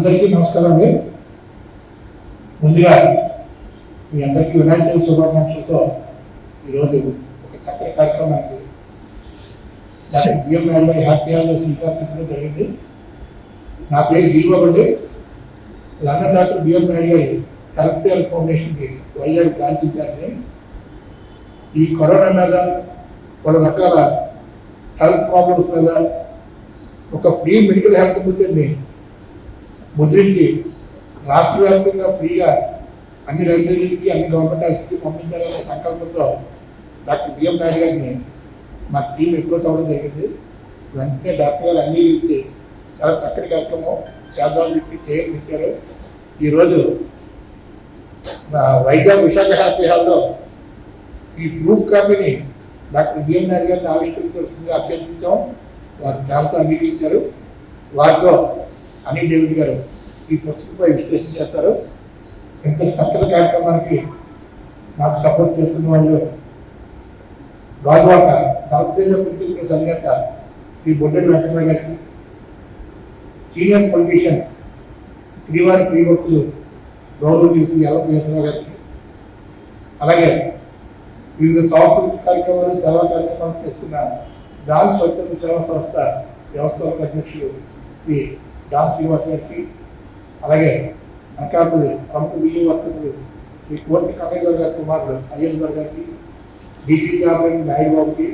అందరికీ నమస్కారం అండి. ముందుగా మీ అందరికీ వినాయక చవితి శుభాకాంక్షలతో ఈరోజు ఒక చక్కటి కార్యక్రమానికి డాక్టర్ బిఎం నాయుడు గారి హాస్పిటల్లో శ్రీకాకుళంలో జరిగింది. నా పేరు దీపండి. లండన్ డాక్టర్ బిఎం నాయుడు గారి కలెక్టర్ ఫౌండేషన్కి వైజాగ్ బ్రాంచ్ ఇచ్చారని ఈ కరోనా మీద కొన్ని రకాల హెల్త్ ప్రాబ్లమ్స్ మీద ఒక ఫ్రీ మెడికల్ హెల్త్ బుల్టెన్ని ముద్రించి రాష్ట్ర వ్యాప్తంగా ఫ్రీగా అన్ని లైబ్రరీలకి అన్ని గవర్నమెంట్ హాస్పిటల్కి పంపించాలనే సంకల్పంతో డాక్టర్ బిఎం నాయుడు గారిని మా టీం అప్రోచ్ అవ్వడం జరిగింది. వెంటనే డాక్టర్ గారు అన్ని ఇచ్చి చాలా చక్కటి కార్యక్రమం చేద్దామని చెప్పి చేయగలిగారు. ఈరోజు వైజాగ్ విశాఖ హ్యాపీ హాల్లో ఈ ప్రూఫ్ కాపీని డాక్టర్ బిఎం నాయుడు గారిని ఆవిష్కరించాల్సిందిగా అభ్యర్థించాం. వారు దాంతో అంగీకరించారు. వారితో అనిల్ డేవిడ్ గారు ఈ పుస్తకంపై విశ్లేషణ చేస్తారు. ఇంత చక్కటి కార్యక్రమానికి నాకు సపోర్ట్ చేస్తున్న వాళ్ళు గాజువాక దళిత పొలిటికల్ అధినేత శ్రీ బొడ్డెడి వెంకటరావు గారికి, సీనియర్ పొలిటీషియన్ శ్రీవారి ప్రియభక్తులు గౌరవనీయులు శ్రీ ఎల్లప్ప గారికి, అలాగే వివిధ సాంస్కృతిక కార్యక్రమాలు సేవా కార్యక్రమాలు చేస్తున్న డాన్ స్వచ్ఛంద సేవా సంస్థ వ్యవస్థాపక అధ్యక్షులు శ్రీ డాన్ శ్రీనివాస్ గారికి, అలాగే అనకాపల్లి ప్రముఖ బియ్య వర్తకులు శ్రీ కోటి కమేశ్వర్ గారి కుమారుడు అయ్యల్ గారికి, డీసీ గారి నాయుడు బాబుకి,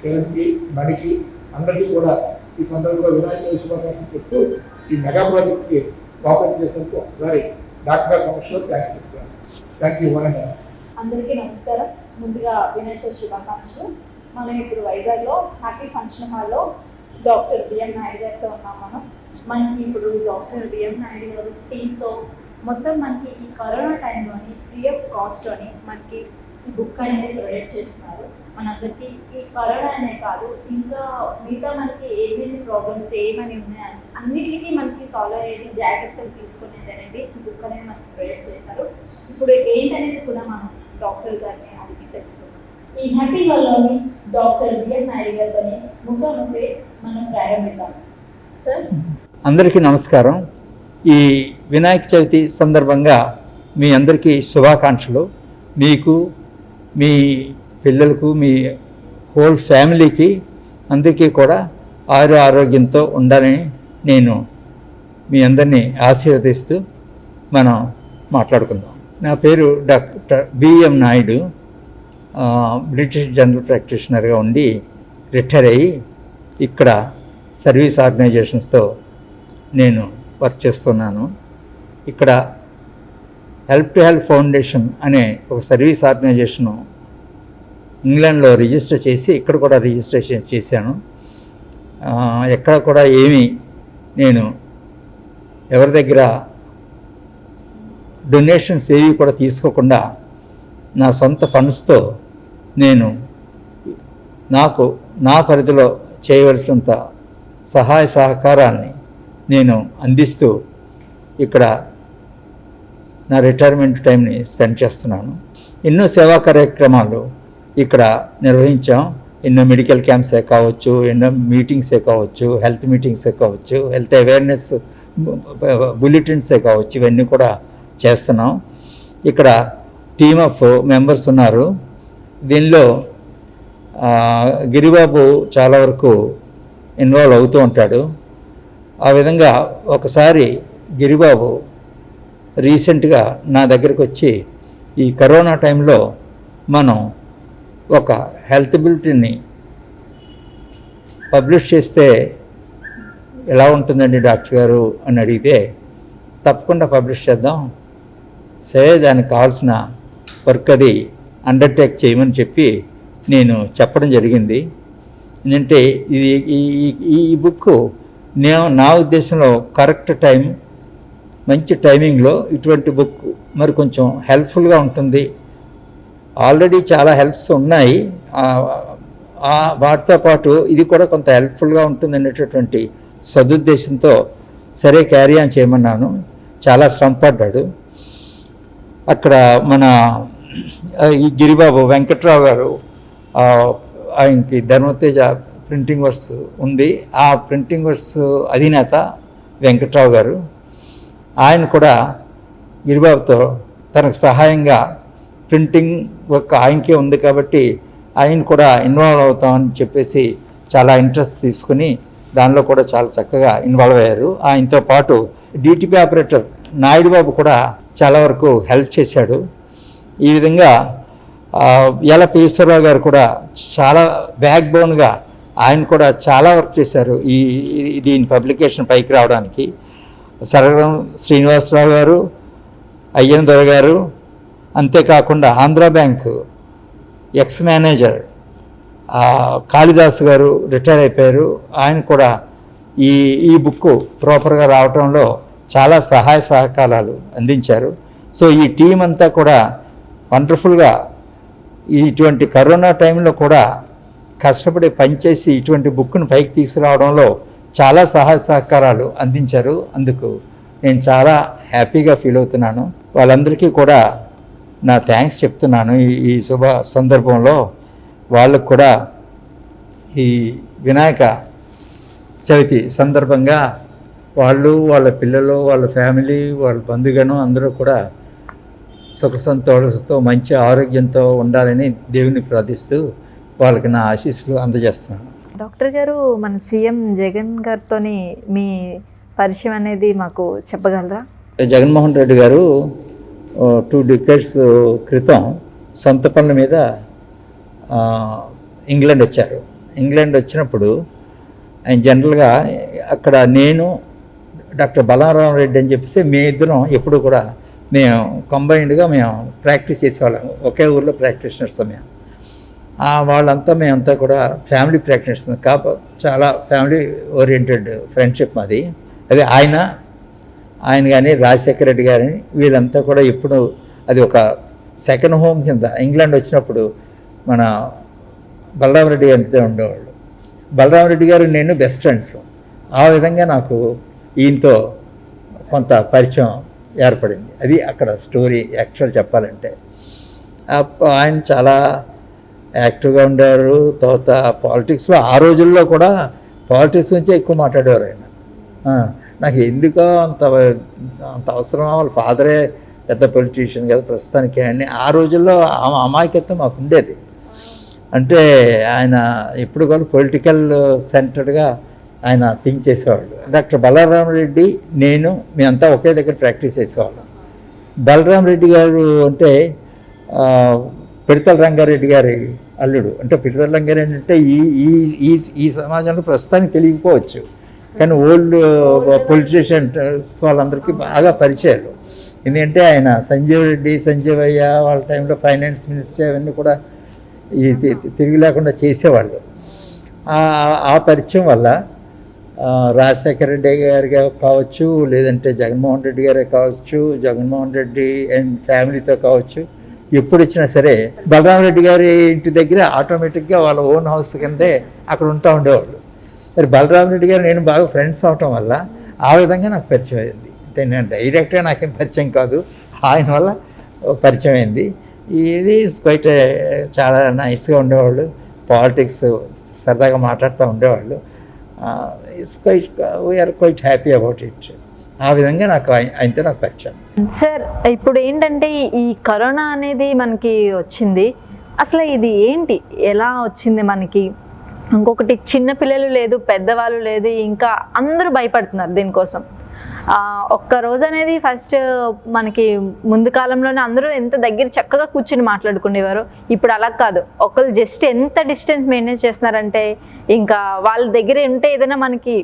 కిరణ్కి, మణికి అందరికీ కూడా ఈ సందర్భంగా వినాయక చవితి శుభాకాంక్షలు చెప్తూ ఈ మెగా ప్రాజెక్ట్కి వాపస్ చేసినందుకు ఒకసారి డాక్టర్ గారి సమక్షంలో థ్యాంక్స్ చెప్తాను. Thank you. అందరికీ నమస్కారం. ముందుగా వినాయక చవితి శుభాకాంక్షలు. మనం ఇప్పుడు వైజాగ్లో హ్యాపీ ఫంక్షన్ హాల్లో డాక్టర్ బిఎం నాయుడు గారితో ఉన్నాం. మనకి ఇప్పుడు డాక్టర్ బిఎం నాయుడు గారు టీంతో మొత్తం మనకి ఈ కరోనా టైంలోని ఫ్రీ ఆఫ్ కాస్ట్లోని మనకి ఈ బుక్ అనేది ప్రొవైడ్ చేస్తున్నారు. మనందరికీ ఈ కరోనా అనే కాదు, ఇంకా మిగతా మనకి ఏమేమి ప్రాబ్లమ్స్ ఏమని ఉన్నాయని అన్నిటికీ మనకి సాల్వ్ అయ్యేది జాగ్రత్తలు తీసుకునేది అనేది ఈ బుక్ అనేది మనకి ప్రొవైడ్ చేస్తారు. ఇప్పుడు ఏంటనేది కూడా మనం డాక్టర్ గారిని అడిగి తెలుసుకున్నాం. ఈ హ్యాపీ హాల్లోని డాక్టర్ బిఎం నాయుడు గారితోని ముఖాముఖి మనం ప్రారంభిద్దాం. సార్, అందరికీ నమస్కారం. ఈ వినాయక చవితి సందర్భంగా మీ అందరికీ శుభాకాంక్షలు. మీకు, మీ పిల్లలకు, మీ హోల్ ఫ్యామిలీకి అందరికీ కూడా ఆరోగ్యంతో ఉండాలని నేను మీ అందరినీ ఆశీర్వదిస్తూ మనం మాట్లాడుకుందాం. నా పేరు doctor BM Naidu. British general ప్రాక్టీషనర్గా ఉండి రిటైర్ అయ్యి ఇక్కడ సర్వీస్ ఆర్గనైజేషన్స్తో నేను వర్క్ చేస్తున్నాను. ఇక్కడ హెల్ప్ టు హెల్ప్ ఫౌండేషన్ అనే ఒక సర్వీస్ ఆర్గనైజేషను ఇంగ్లాండ్లో రిజిస్టర్ చేసి ఇక్కడ కూడా రిజిస్ట్రేషన్ చేశాను. ఎక్కడ కూడా ఏమీ నేను ఎవరి దగ్గర డొనేషన్స్ ఏవి కూడా తీసుకోకుండా నా సొంత ఫండ్స్తో నేను నా పరిధిలో చేయవలసినంత సహాయ సహకారాన్ని నేను అందిస్తూ ఇక్కడ నా రిటైర్మెంట్ టైంని స్పెండ్ చేస్తున్నాను. ఎన్నో సేవా కార్యక్రమాలు ఇక్కడ నిర్వహించాం. ఎన్నో మెడికల్ క్యాంప్సే కావచ్చు, ఎన్నో మీటింగ్సే కావచ్చు, హెల్త్ మీటింగ్సే కావచ్చు, హెల్త్ అవేర్నెస్ బులెటిన్సే కావచ్చు, ఇవన్నీ కూడా చేస్తున్నాం. ఇక్కడ టీమ్ ఆఫ్ మెంబర్స్ ఉన్నారు. దీనిలో గిరిబాబు చాలా వరకు ఇన్వాల్వ్ అవుతూ ఉంటాడు. ఆ విధంగా ఒకసారి గిరిబాబు రీసెంట్గా నా దగ్గరకు వచ్చి ఈ కరోనా టైంలో మనం ఒక హెల్త్ బులెటిన్ని పబ్లిష్ చేస్తే ఎలా ఉంటుందండి డాక్టర్ గారు అని అడిగితే, తప్పకుండా పబ్లిష్ చేద్దాం, సరే దానికి కావాల్సిన వర్క్ అది అండర్టేక్ చేయమని చెప్పి నేను చెప్పడం జరిగింది. ఎందుకంటే ఇది ఈ బుక్ నా ఉద్దేశంలో కరెక్ట్ టైం, మంచి టైమింగ్లో ఇటువంటి బుక్ మరి కొంచెం హెల్ప్ఫుల్గా ఉంటుంది. ఆల్రెడీ చాలా హెల్ప్స్ ఉన్నాయి, వాటితో పాటు ఇది కూడా కొంత హెల్ప్ఫుల్గా ఉంటుంది అనేటటువంటి సదుద్దేశంతో సరే క్యారీ ఆన్ చేయమన్నాను. చాలా శ్రమపడ్డాడు. అక్కడ మన ఈ గిరిబాబు వెంకట్రావు గారు, ఆయనకి ధర్మతేజ ప్రింటింగ్ వర్క్స్ ఉంది. ఆ ప్రింటింగ్ వర్క్స్ అధినేత వెంకట్రావు గారు. ఆయన కూడా గిరిబాబుతో తనకు సహాయంగా ప్రింటింగ్ వర్క్ ఆయనకే ఉంది కాబట్టి ఆయన కూడా ఇన్వాల్వ్ అవుతామని చెప్పేసి చాలా ఇంట్రెస్ట్ తీసుకుని దానిలో కూడా చాలా చక్కగా ఇన్వాల్వ్ అయ్యారు. ఆయనతో పాటు డిటిపి ఆపరేటర్ నాయుడు బాబు కూడా చాలా వరకు హెల్ప్ చేశాడు. ఈ విధంగా యలపి ఈశ్వరరావు గారు కూడా చాలా బ్యాక్ బోన్గా ఆయన కూడా చాలా వర్క్ చేశారు దీని పబ్లికేషన్ పైకి రావడానికి. సరగం శ్రీనివాసరావు గారు, అయ్యన్ దొర గారు, అంతేకాకుండా Andhra bank X manager Kalidas గారు రిటైర్ అయిపోయారు. ఆయన కూడా ఈ బుక్ ప్రాపర్గా రావటంలో చాలా సహాయ సహకారాలు అందించారు. సో ఈ టీం అంతా కూడా వండర్ఫుల్గా ఇటువంటి కరోనా టైంలో కూడా కష్టపడి పనిచేసి ఇటువంటి బుక్ను పైకి తీసుకురావడంలో చాలా సహాయ సహకారాలు అందించారు. అందుకు నేను చాలా హ్యాపీగా ఫీల్ అవుతున్నాను. వాళ్ళందరికీ కూడా నా థ్యాంక్స్ చెప్తున్నాను. ఈ శుభ సందర్భంలో వాళ్ళకు కూడా ఈ వినాయక చవితి సందర్భంగా వాళ్ళు, వాళ్ళ పిల్లలు, వాళ్ళ ఫ్యామిలీ, వాళ్ళ బంధుగణం అందరూ కూడా సుఖ సంతోషంతో మంచి ఆరోగ్యంతో ఉండాలని దేవుని ప్రార్థిస్తూ వాళ్ళకి నా ఆశీస్సులు అందజేస్తున్నాను. డాక్టర్ గారు, మన సీఎం జగన్ గారితో మీ పరిచయం అనేది మాకు చెప్పగలరా? జగన్మోహన్ రెడ్డి గారు 2 decades క్రితం సొంత పనుల మీద ఇంగ్లాండ్ వచ్చారు. ఇంగ్లాండ్ వచ్చినప్పుడు ఆయన జనరల్గా అక్కడ నేను డాక్టర్ బలరాం రెడ్డి అని చెప్పేసి మీ ఇద్దరం ఎప్పుడు కూడా మేము కంబైన్డ్గా మేము ప్రాక్టీస్ చేసేవాళ్ళం. ఒకే ఊళ్ళో ప్రాక్టీషనర్స్ మేము. వాళ్ళంతా మేమంతా కూడా ఫ్యామిలీ ప్రాక్టీషనర్స్ చాలా ఫ్యామిలీ ఓరియంటెడ్ ఫ్రెండ్షిప్ మాది. అదే ఆయన కానీ రాజశేఖర రెడ్డి గారిని వీళ్ళంతా కూడా ఎప్పుడు అది ఒక సెకండ్ హోమ్ కింద ఇంగ్లాండ్ వచ్చినప్పుడు మన బలరామరెడ్డి గారితో ఉండేవాళ్ళు. బలరామరెడ్డి గారు నేను బెస్ట్ ఫ్రెండ్స్. ఆ విధంగా నాకు ఈయనతో కొంత పరిచయం ఏర్పడింది. అది అక్కడ స్టోరీ యాక్చువల్ చెప్పాలంటే. ఆయన చాలా యాక్టివ్గా ఉండేవారు. తర్వాత పాలిటిక్స్లో ఆ రోజుల్లో కూడా పాలిటిక్స్ గురించే ఎక్కువ మాట్లాడేవారు ఆయన. నాకు ఎందుకో అంత అవసరం, వాళ్ళ ఫాదరే పెద్ద పొలిటీషియన్ కదా ప్రస్తుతానికి అని ఆ రోజుల్లో అమాయకత్వం మాకు ఉండేది. అంటే ఆయన ఎప్పుడు కూడా పొలిటికల్ సెంటర్డ్గా ఆయన థింక్ చేసేవాళ్ళు. డాక్టర్ బలరామరెడ్డి నేను మేమంతా ఒకే దగ్గర ప్రాక్టీస్ చేసేవాళ్ళం. బలరామరెడ్డి గారు అంటే పిడతల రంగారెడ్డి గారి అల్లుడు. అంటే పిడతల రంగారెడ్డి అంటే ఈ సమాజంలో ప్రస్తుతానికి తెలియకపోవచ్చు, కానీ ఓల్డ్ పొలిటీషియన్స్ వాళ్ళందరికీ బాగా పరిచయాలు. ఎందుకంటే ఆయన సంజీవయ్య వాళ్ళ టైంలో ఫైనాన్స్ మినిస్టర్ అవన్నీ కూడా తిరిగి లేకుండా చేసేవాళ్ళు. ఆ పరిచయం వల్ల రాజశేఖర రెడ్డి గారు కావచ్చు, లేదంటే జగన్మోహన్ రెడ్డి గారే కావచ్చు, జగన్మోహన్ రెడ్డి అండ్ ఫ్యామిలీతో కావచ్చు, ఎప్పుడు వచ్చినా సరే బలరామరెడ్డి గారి ఇంటి దగ్గర ఆటోమేటిక్గా వాళ్ళ ఓన్ హౌస్ కిందే అక్కడ ఉంటూ ఉండేవాళ్ళు. మరి బలరామరెడ్డి గారు నేను బాగా ఫ్రెండ్స్ అవటం వల్ల ఆ విధంగా నాకు పరిచయం అయింది. అంటే నేను డైరెక్ట్గా నాకేం పరిచయం కాదు, ఆయన వల్ల పరిచయం అయింది. ఇది క్వైట్ చాలా నైస్గా ఉండేవాళ్ళు. పాలిటిక్స్ సరదాగా మాట్లాడుతూ ఉండేవాళ్ళు. We are quite happy about it. ఆ విధంగా నాకు ఆయనతో నాకు పరిచయం. సార్, ఇప్పుడు ఏంటంటే ఈ కరోనా అనేది మనకి వచ్చింది, అసలు ఇది ఏంటి, ఎలా వచ్చింది మనకి? ఇంకొకటి, చిన్నపిల్లలు లేదు, పెద్దవాళ్ళు లేదు, ఇంకా అందరూ భయపడుతున్నారు దీనికోసం. ఒక్క రోజు అనేది ఫస్ట్ మనకి ముందు కాలంలోనే అందరూ ఎంత దగ్గర చక్కగా కూర్చుని మాట్లాడుకునేవారు. ఇప్పుడు అలా కాదు, ఒకళ్ళు జస్ట్ ఎంత డిస్టెన్స్ మెయింటైన్ చేస్తున్నారంటే ఇంకా వాళ్ళ దగ్గర ఉంటే ఏదైనా మనకి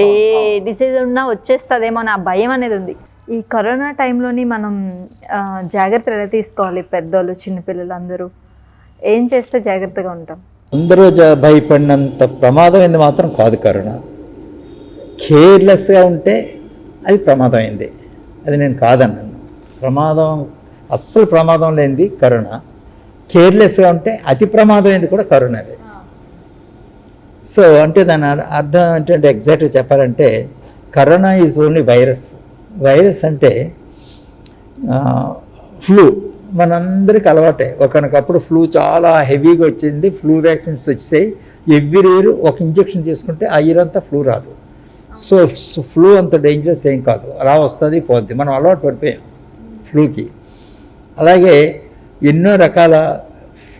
ఏ డిసీజ్ ఉన్నా వచ్చేస్తుందేమో నా భయం అనేది ఉంది. ఈ కరోనా టైంలోని మనం జాగ్రత్తలు ఎలా తీసుకోవాలి? పెద్దోళ్ళు, చిన్నపిల్లలు అందరూ ఏం చేస్తే జాగ్రత్తగా ఉంటాం? అందరూ భయపడినంత ప్రమాదమైంది మాత్రం కాదు కరోనా. కేర్లెస్గా ఉంటే అది ప్రమాదమైంది, అది నేను కాదన్నాను. అస్సలు ప్రమాదం లేనిది కరోనా. కేర్లెస్గా ఉంటే అతి ప్రమాదమైంది కూడా కరోనాదే. సో అంటే దాని అర్థం ఏంటంటే ఎగ్జాక్ట్గా చెప్పాలంటే కరోనా ఈజ్ ఓన్లీ వైరస్ అంటే ఫ్లూ మనందరికి అలవాటే. ఒకనకప్పుడు ఫ్లూ చాలా హెవీగా వచ్చింది, ఫ్లూ వ్యాక్సిన్స్ వచ్చాయి. ఎవ్రీ ఇయర్ ఒక ఇంజెక్షన్ చేసుకుంటే ఆ ఇయర్ అంతా ఫ్లూ రాదు. సో ఫ్లూ అంత డేంజరస్ ఏం కాదు, అలా వస్తుంది పోద్ది, మనం అలవాటు పడిపోయాం ఫ్లూకి. అలాగే ఎన్నో రకాల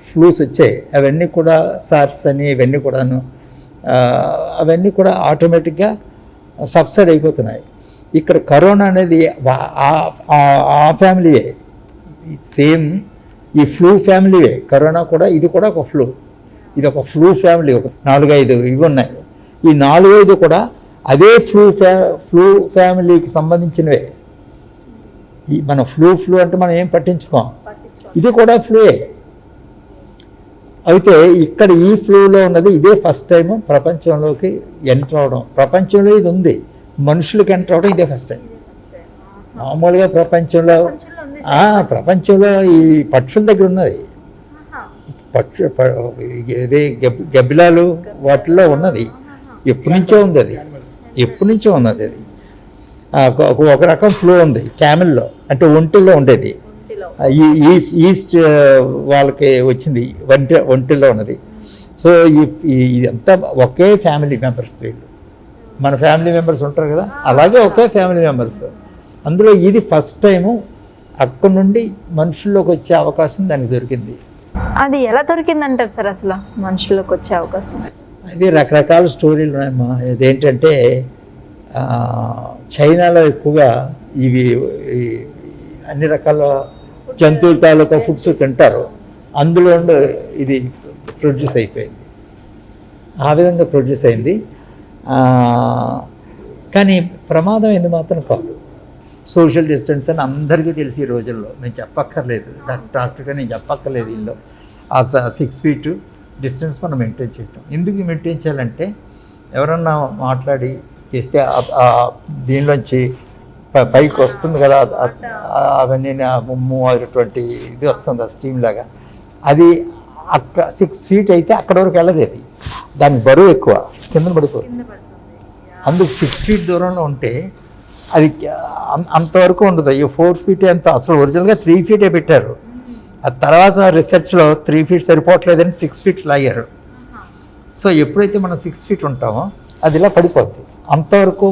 ఫ్లూస్ వచ్చాయి, అవన్నీ కూడా సార్స్ అని ఇవన్నీ కూడాను అవన్నీ కూడా ఆటోమేటిక్గా సబ్సైడ్ అయిపోతున్నాయి. ఇక్కడ కరోనా అనేది ఆ ఫ్యామిలీయే, సేమ్ ఈ ఫ్లూ ఫ్యామిలీయే కరోనా కూడా. ఇది కూడా ఒక ఫ్లూ, ఇది ఒక ఫ్లూ ఫ్యామిలీ. ఒక 4-5 ఇవి ఉన్నాయి. ఈ 4-5 కూడా అదే ఫ్లూ ఫ్యామిలీకి సంబంధించినవే. ఈ మన ఫ్లూ అంటే మనం ఏం పట్టించుకోం, ఇది కూడా ఫ్లూయే. అయితే ఇక్కడ ఈ ఫ్లూలో ఉన్నది ఇదే ఫస్ట్ టైం ప్రపంచంలోకి ఎంటర్ అవడం. ప్రపంచంలో ఇది ఉంది, మనుషులకి ఎంటర్ అవడం ఇదే ఫస్ట్ టైం. మామూలుగా ప్రపంచంలో ఈ పక్షుల దగ్గర ఉన్నది, ఇది గబ్బిలాలు వాటిల్లో ఉన్నది, ఎప్పటి నుంచో ఉంది అది, ఎప్పటి నుంచో ఉన్నది అది. ఒక రకం ఫ్లూ ఉంది క్యామెల్లో, అంటే ఒంటిలో ఉండేది, ఈస్ట్ వాళ్ళకి వచ్చింది, ఒంటిలో ఉన్నది. సో ఇదంతా ఒకే ఫ్యామిలీ మెంబర్స్, వీళ్ళు మన ఫ్యామిలీ మెంబర్స్ ఉంటారు కదా, అలాగే ఒకే ఫ్యామిలీ మెంబర్స్. అందులో ఇది ఫస్ట్ టైము అక్కడ నుండి మనుషుల్లోకి వచ్చే అవకాశం దానికి దొరికింది. అది ఎలా దొరికిందంటారు సార్ అసలు మనుషుల్లోకి వచ్చే అవకాశం? అది రకరకాల స్టోరీలు ఉన్నాయమ్మా. ఇదేంటంటే చైనాలో ఎక్కువగా ఇవి అన్ని రకాల జంతువుల తాలూకా ఫుడ్స్ తింటారు, అందులో ఇది ప్రొడ్యూస్ అయిపోయింది, ఆ విధంగా ప్రొడ్యూస్ అయింది. కానీ ప్రమాదం అయింది మాత్రం కాదు. సోషల్ డిస్టెన్స్ అని అందరికీ తెలిసి ఈ రోజుల్లో నేను చెప్పక్కర్లేదు, డాక్టర్గా నేను చెప్పక్కర్లేదు. ఇల్లు ఆ 6 feet డిస్టెన్స్ మనం మెయింటైన్ చేయటం. ఎందుకు మెయింటైన్ చేయాలంటే ఎవరన్నా మాట్లాడి చేస్తే దీనిలోంచి పైకి వస్తుంది కదా, అవన్నీ 30-20 ఇది వస్తుంది ఆ స్టీమ్ లాగా. అది అక్కడ 6 feet అయితే అక్కడ వరకు వెళ్ళలేదు, దానికి బరువు ఎక్కువ, కింద పడిపోతుంది. అందుకు 6 feet దూరంలో ఉంటే అది అంతవరకు ఉండదు. ఈ 4 feet ఎంత, అసలు ఒరిజినల్గా 3 feet పెట్టారు. ఆ తర్వాత రీసెర్చ్లో 3 feet సరిపోవట్లేదని 6 feet లాగారు. సో ఎప్పుడైతే మనం 6 feet ఉంటామో అది ఇలా పడిపోద్ది. అంతవరకు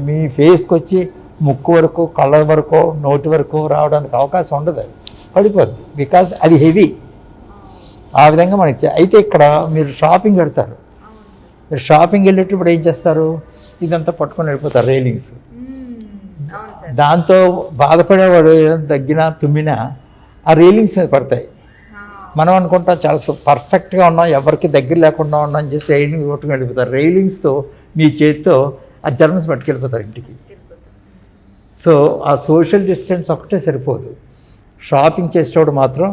మీ ఫేస్కి వచ్చి ముక్కు వరకు, కళ్ళ వరకు, నోటి వరకు రావడానికి అవకాశం ఉండదు, అది పడిపోద్ది. బికాజ్ అది హెవీ. ఆ విధంగా మనకి అయితే ఇక్కడ మీరు షాపింగ్ వెళ్తారు, మీరు షాపింగ్ వెళ్ళేటప్పుడు ఏం చేస్తారు, ఇదంతా పట్టుకొని వెళ్ళిపోతారు రైలింగ్స్. దాంతో బాధపడేవాడు తగ్గినా తుమ్మినా ఆ రైలింగ్స్ మీద పడతాయి. మనం అనుకుంటాం చాలా పర్ఫెక్ట్గా ఉన్నాం, ఎవరికి దగ్గర లేకుండా ఉన్నాం అని చేసి రైలింగ్ కొట్టుకుని వెళ్ళిపోతారు. రైలింగ్స్తో మీ చేతితో ఆ జర్మ్స్ పట్టుకెళ్ళిపోతారు ఇంటికి. సో ఆ సోషల్ డిస్టెన్స్ ఒకటే సరిపోదు. షాపింగ్ చేసేటప్పుడు మాత్రం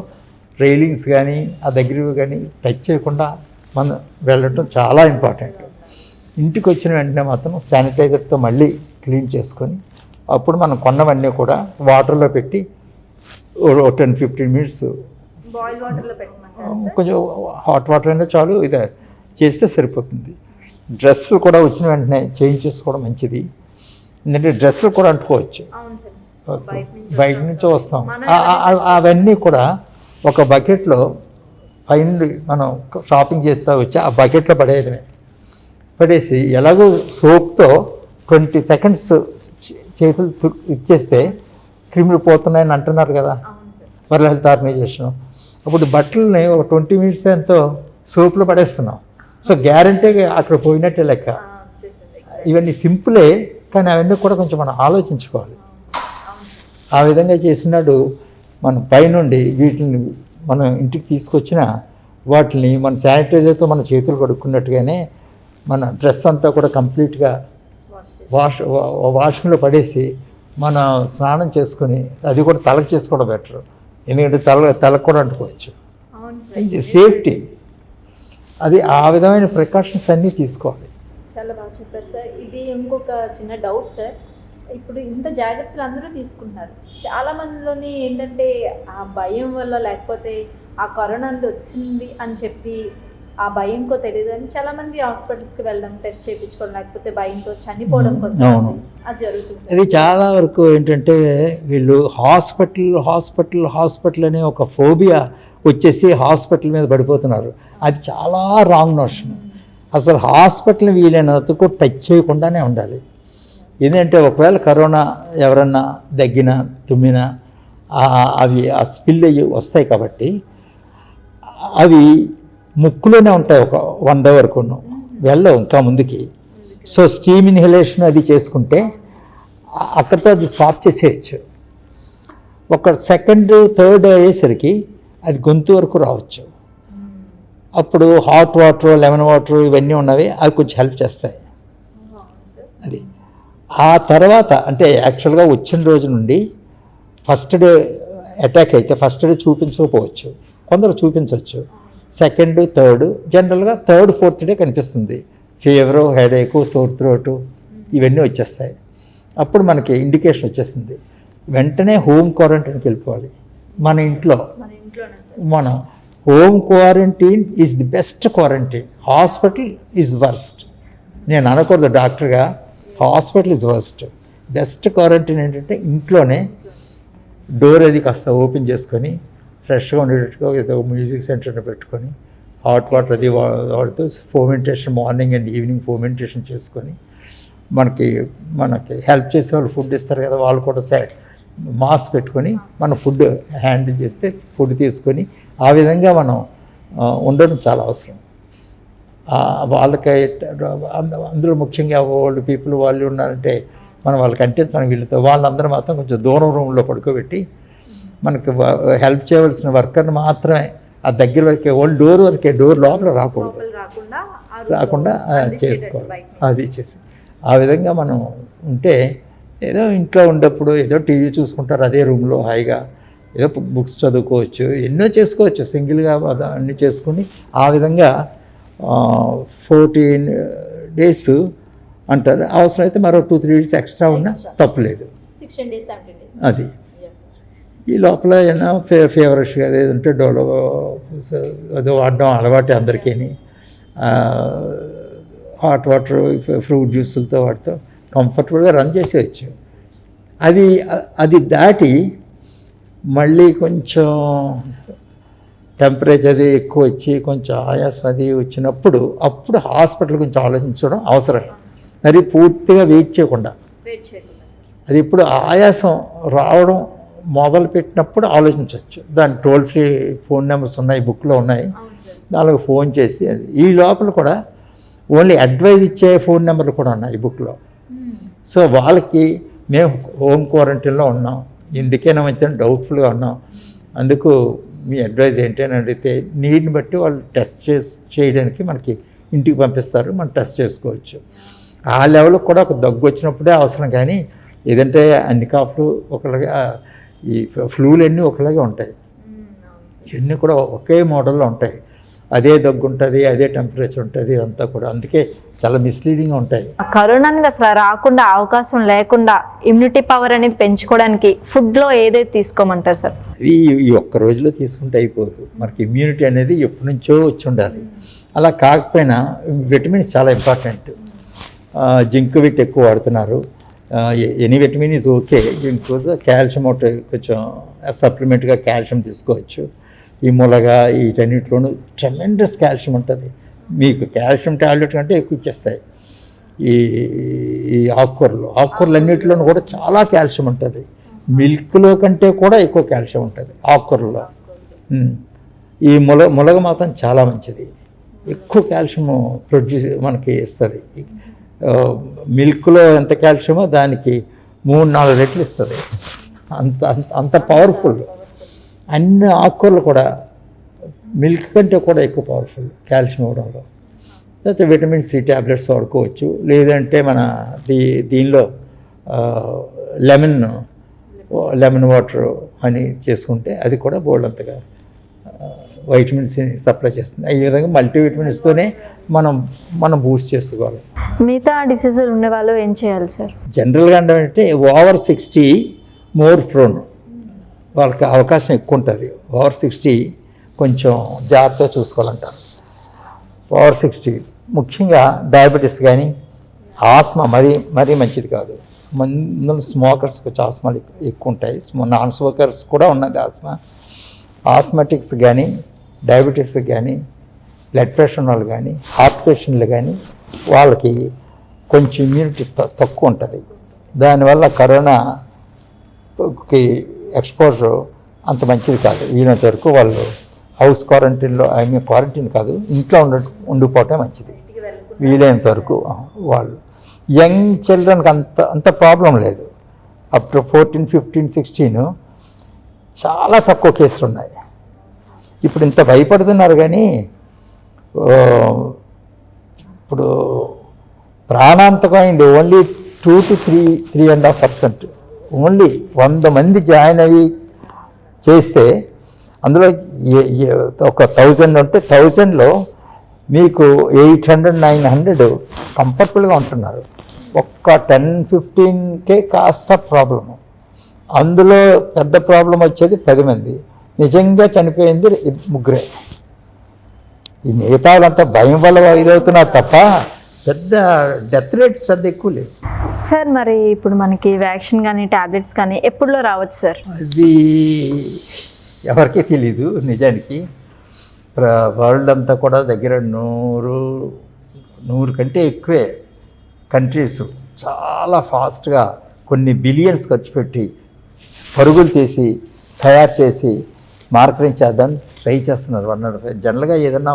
రైలింగ్స్ కానీ ఆ దగ్గర కానీ టచ్ చేయకుండా మనం వెళ్ళటం చాలా ఇంపార్టెంట్. ఇంటికి వచ్చిన వెంటనే మాత్రం శానిటైజర్తో మళ్ళీ క్లీన్ చేసుకొని అప్పుడు మనం కొన్నవన్నీ కూడా వాటర్లో పెట్టి 10-15 minutes కొంచెం హాట్ వాటర్ అయినా చాలు, ఇది చేస్తే సరిపోతుంది. డ్రెస్సులు కూడా వచ్చిన వెంటనే చేంజ్ చేసుకోవడం మంచిది, ఎందుకంటే డ్రెస్సులు కూడా అంటుకోవచ్చు, బయట నుంచో వస్తాం. అవన్నీ కూడా ఒక బకెట్లో పైన మనం షాపింగ్ చేస్తూ వచ్చి ఆ బకెట్లో పడేసి ఎలాగో సోప్తో 20 seconds చేతులు ఇచ్చేస్తే క్రిములు పోతున్నాయని అంటున్నారు కదా వరల్డ్ హెల్త్ ఆర్గనైజేషన్. అప్పుడు బట్టలని ఒక 20 minutes ఎంతో సోప్లో పడేస్తున్నాం. సో గ్యారంటీగా అక్కడ పోయినట్టే లెక్క. ఇవన్నీ సింపులే, కానీ అవన్నీ కూడా కొంచెం మనం ఆలోచించుకోవాలి. ఆ విధంగా చేసినాడు మనం పైనుండి వీటిని మనం ఇంటికి తీసుకొచ్చిన వాటిని మన శానిటైజర్తో మన చేతులు కడుక్కున్నట్టుగానే మన డ్రెస్ అంతా కూడా కంప్లీట్గా వాషింగ్లో పడేసి మనం స్నానం చేసుకొని, అది కూడా తలకు చేసుకోవడం బెటర్, ఎందుకంటే తలకు కూడా అంటుకోవచ్చు. ఇది సేఫ్టీ, అది ఆ విధమైన ప్రికాషన్స్ అన్నీ తీసుకోవాలి. చాలా బాగా చెప్పారు సార్. ఇది ఇంకొక చిన్న డౌట్ సార్, ఇప్పుడు ఇంత జాగ్రత్తలు అందరూ తీసుకుంటున్నారు, చాలా మందిలోని ఏంటంటే ఆ భయం వల్ల, లేకపోతే ఆ కరోనా అనేది వచ్చింది అని చెప్పి ఆ భయంకో తెలియదు అని చాలా మంది హాస్పిటల్స్కి వెళ్ళడం, టెస్ట్ చేయించుకోవడం, లేకపోతే భయంతో చనిపోవడం కొంతమంది అది జరుగుతుంది. అది చాలా వరకు ఏంటంటే వీళ్ళు హాస్పిటల్ అనే ఒక ఫోబియా వచ్చేసి హాస్పిటల్ మీద పడిపోతున్నారు. అది చాలా రాంగ్ నోషన్. అసలు హాస్పిటల్ వీలైనంతకు టచ్ చేయకుండానే ఉండాలి. ఏంటంటే ఒకవేళ కరోనా ఎవరన్నా దగ్గినా తుమ్మినా అవి ఆ స్పిల్ అయ్యి వస్తాయి కాబట్టి అవి ముక్కులోనే ఉంటాయి ఒక 1 day వరకు వెళ్ళవు ఇంకా ముందుకి. సో స్టీమ్ ఇన్హలేషన్ అది చేసుకుంటే అక్కడితో అది స్టాప్ చేసేయచ్చు. ఒక 2nd, 3rd అయ్యేసరికి అది గొంతు వరకు రావచ్చు. అప్పుడు హాట్ వాటర్, లెమన్ వాటర్ ఇవన్నీ ఉన్నవి అవి కొంచెం హెల్ప్ చేస్తాయి. అది ఆ తర్వాత అంటే యాక్చువల్గా వచ్చిన రోజు నుండి ఫస్ట్ డే అటాక్ అయితే ఫస్ట్ డే చూపించకపోవచ్చు, కొందరు చూపించవచ్చు. 2nd, 3rd జనరల్గా 3rd, 4th డే కనిపిస్తుంది. ఫీవరు, హెడేకు, సోర్ థ్రోటు ఇవన్నీ వచ్చేస్తాయి. అప్పుడు మనకి ఇండికేషన్ వచ్చేస్తుంది. వెంటనే హోమ్ క్వారంటైన్కి వెళ్ళిపోవాలి. మన ఇంట్లో మనం home quarantine is the best quarantine. Hospital is worst. నేను అనకూడదు డాక్టర్గా, hospital is worst. Best quarantine ఏంటంటే ఇంట్లోనే డోర్ అది కాస్త ఓపెన్ చేసుకొని ఫ్రెష్గా ఉండేటట్టుగా ఏదో మ్యూజిక్ సెంటర్ని పెట్టుకొని హాట్ వాటర్ అది వాడుతూ fomentation morning and evening fomentation చేసుకొని మనకి హెల్ప్ చేసే వాళ్ళు ఫుడ్ ఇస్తారు కదా, వాళ్ళు కూడా మాస్క్ పెట్టుకొని మన ఫుడ్ హ్యాండిల్ చేస్తే ఫుడ్ తీసుకొని ఆ విధంగా మనం ఉండడం చాలా అవసరం. వాళ్ళకి అందులో ముఖ్యంగా ఓల్డ్ పీపుల్ వాళ్ళు ఉన్నారంటే మనం వాళ్ళకి అంటించడానికి వీళ్ళతో వాళ్ళందరూ మాత్రం కొంచెం దూరం రూమ్లో పడుకోబెట్టి మనకి హెల్ప్ చేయవలసిన వర్కర్ని మాత్రమే ఆ దగ్గర వరకే ఓల్డ్ డోర్ వరకే, డోర్ లోపల రాకుండా చేసుకోవాలి. అది చేసి ఆ విధంగా మనం ఉంటే ఏదో ఇంట్లో ఉన్నప్పుడు ఏదో టీవీ చూసుకుంటారు అదే రూమ్లో హాయిగా, ఏదో బుక్స్ చదువుకోవచ్చు, ఎన్నో చేసుకోవచ్చు సింగిల్గా అన్నీ చేసుకుని ఆ విధంగా 14 days అంటారు. అవసరమైతే మరో 2-3 days ఎక్స్ట్రా ఉన్నా తప్పులేదు. 16 days, 17 days అది ఈ లోపల ఏమైనా ఫేవరెట్గా ఏదంటే డోలో అది వాడడం అలవాటు అందరికీ. హాట్ వాటర్, ఫ్రూట్ జ్యూసులతో వాడుతూ కంఫర్టబుల్గా రన్ చేసేయచ్చు. అది దాటి మళ్ళీ కొంచెం టెంపరేచర్ ఎక్కువ వచ్చి కొంచెం ఆయాసం అది వచ్చినప్పుడు అప్పుడు హాస్పిటల్ గురించి ఆలోచించడం అవసరం. మరి పూర్తిగా వెయిట్ చేయకుండా అది ఇప్పుడు ఆయాసం రావడం మొదలుపెట్టినప్పుడు ఆలోచించవచ్చు. దాని టోల్-ఫ్రీ ఫోన్ నెంబర్స్ ఉన్నాయి, బుక్లో ఉన్నాయి, దానికి ఫోన్ చేసి అది ఈ లోపల కూడా ఓన్లీ అడ్వైజ్ ఇచ్చే ఫోన్ నెంబర్లు కూడా ఉన్నాయి ఈ బుక్లో. సో వాళ్ళకి మేము హోమ్ క్వారంటైన్లో ఉన్నాం, ఎందుకైనా మంచి డౌట్ఫుల్గా ఉన్నాం, అందుకు మీ అడ్వైజ్ ఏంటి అని అడిగితే నీడ్ని బట్టి వాళ్ళు టెస్ట్ చేయడానికి మనకి ఇంటికి పంపిస్తారు, మనం టెస్ట్ చేసుకోవచ్చు. ఆ లెవెల్కి కూడా ఒక దగ్గు వచ్చినప్పుడే అవసరం, కానీ ఏదంటే అన్ని కాఫ్లు ఒకలాగా ఈ ఫ్లూలు అన్నీ ఒకలాగే ఉంటాయి, ఇవన్నీ కూడా ఒకే మోడల్లో ఉంటాయి. అదే దగ్గు ఉంటుంది, అదే టెంపరేచర్ ఉంటుంది, అంతా కూడా అందుకే చాలా మిస్లీడింగ్గా ఉంటాయి. కరోనా అనేది అసలు రాకుండా అవకాశం లేకుండా ఇమ్యూనిటీ పవర్ అనేది పెంచుకోవడానికి ఫుడ్లో ఏదైతే తీసుకోమంటారు సార్? ఈ ఒక్క రోజులో తీసుకుంటే అయిపోదు, మనకి ఇమ్యూనిటీ అనేది ఎప్పటి నుంచో వచ్చి ఉండాలి. అలా కాకపోయినా విటమిన్స్ చాలా ఇంపార్టెంట్. జింక్ విట్ ఎక్కువ వాడుతున్నారు, any vitamin is okay. Zinc calcium ఒకటి కొంచెం సప్లిమెంట్గా కాల్షియం తీసుకోవచ్చు. ఈ ములగా వీటన్నిటిలోనూ ట్రెమెండస్ కాల్షియం ఉంటుంది. మీకు కాల్షియం టాబ్లెట్ కంటే ఎక్కువ ఇచ్చేస్తాయి ఈ ఆకుకూరలు అన్నిటిలోనూ కూడా చాలా కాల్షియం ఉంటుంది. మిల్క్లో కంటే కూడా ఎక్కువ కాల్షియం ఉంటుంది ఆకుకూరలో. ఈ ములగ మాత్రం చాలా మంచిది, ఎక్కువ కాల్షియం ప్రొడ్యూస్ మనకి ఇస్తుంది. మిల్క్లో ఎంత కాల్షియమో దానికి 3-4 రెట్లు ఇస్తుంది, అంత పవర్ఫుల్. అన్ని ఆకుకూరలు కూడా మిల్క్ కంటే కూడా ఎక్కువ పవర్ఫుల్ కాల్షియం ఇవ్వడంలో. లేకపోతే విటమిన్ సి ట్యాబ్లెట్స్ వాడుకోవచ్చు, లేదంటే మన దీనిలో లెమన్ వాటర్ అని చేసుకుంటే అది కూడా బోల్డ్ అంతగా వైటమిన్ సి సప్లై చేస్తుంది. ఈ విధంగా మల్టీవిటమిన్స్తోనే మనం బూస్ట్ చేసుకోవాలి. మిగతా డిసీజులు ఉండే వాళ్ళు ఏం చేయాలి సార్? జనరల్గా అంటే ఓవర్ 60 మోర్ ప్రోన్, వాళ్ళకి అవకాశం ఎక్కువ ఉంటుంది. ఓవర్ 60 కొంచెం జాగ్రత్తగా చూసుకోవాలంటారు. ఓవర్ 60 ముఖ్యంగా డయాబెటీస్ కానీ ఆస్మా మరీ మంచిది కాదు. స్మోకర్స్ కొంచెం ఆస్మాలు ఎక్కువ ఉంటాయి, నాన్ స్మోకర్స్ కూడా ఉన్నది ఆస్మాటిక్స్ కానీ డయాబెటీస్ కానీ బ్లడ్ ప్రెషర్ ఉన్న వాళ్ళు కానీ హార్ట్ పేషెంట్లు కానీ వాళ్ళకి కొంచెం ఇమ్యూనిటీ తక్కువ ఉంటుంది. దానివల్ల కరోనాకి ఎక్స్పోజర్ అంత మంచిది కాదు. వీళ్ళంత వరకు వాళ్ళు హౌస్ క్వారంటైన్లో క్వారంటైన్ కాదు, ఇంట్లో ఉండిపోవటం మంచిది వీలైనంత వరకు. వాళ్ళు యంగ్ చిల్డ్రన్కి అంత ప్రాబ్లం లేదు. అప్ టు 14, 15, 16 చాలా తక్కువ కేసులు ఉన్నాయి. ఇప్పుడు ఇంత భయపడుతున్నారు కానీ ఇప్పుడు ప్రాణాంతకమైంది ఓన్లీ 2 to 3.5%. ఓన్లీ 100 మంది జాయిన్ అయ్యి చేస్తే అందులో ఒక 1000 ఉంటే 1000లో మీకు 800-900 కంఫర్టబుల్గా ఉంటున్నారు. ఒక్క 10-15కే కాస్త ప్రాబ్లము. అందులో పెద్ద ప్రాబ్లం వచ్చేది 10 మంది. నిజంగా చనిపోయింది 3. ఈ మిగతా వాళ్ళంతా భయం వల్ల ఇదవుతున్నారు తప్ప పెద్ద డెత్ రేట్స్ పెద్ద ఎక్కువ లేవు. సార్ మరి ఇప్పుడు మనకి వ్యాక్సిన్ కానీ టాబ్లెట్స్ కానీ ఎప్పుడులో రావచ్చు సార్? అది ఎవరికీ తెలీదు నిజానికి. వరల్డ్ అంతా కూడా దగ్గర 100 కంటే ఎక్కువే కంట్రీస్ చాలా ఫాస్ట్గా కొన్ని బిలియన్స్ ఖర్చు పెట్టి పరుగులు తీసి తయారు చేసి మార్కెటింగ్ చేద్దాం ట్రై చేస్తున్నారు. 105 జనరల్గా ఏదన్నా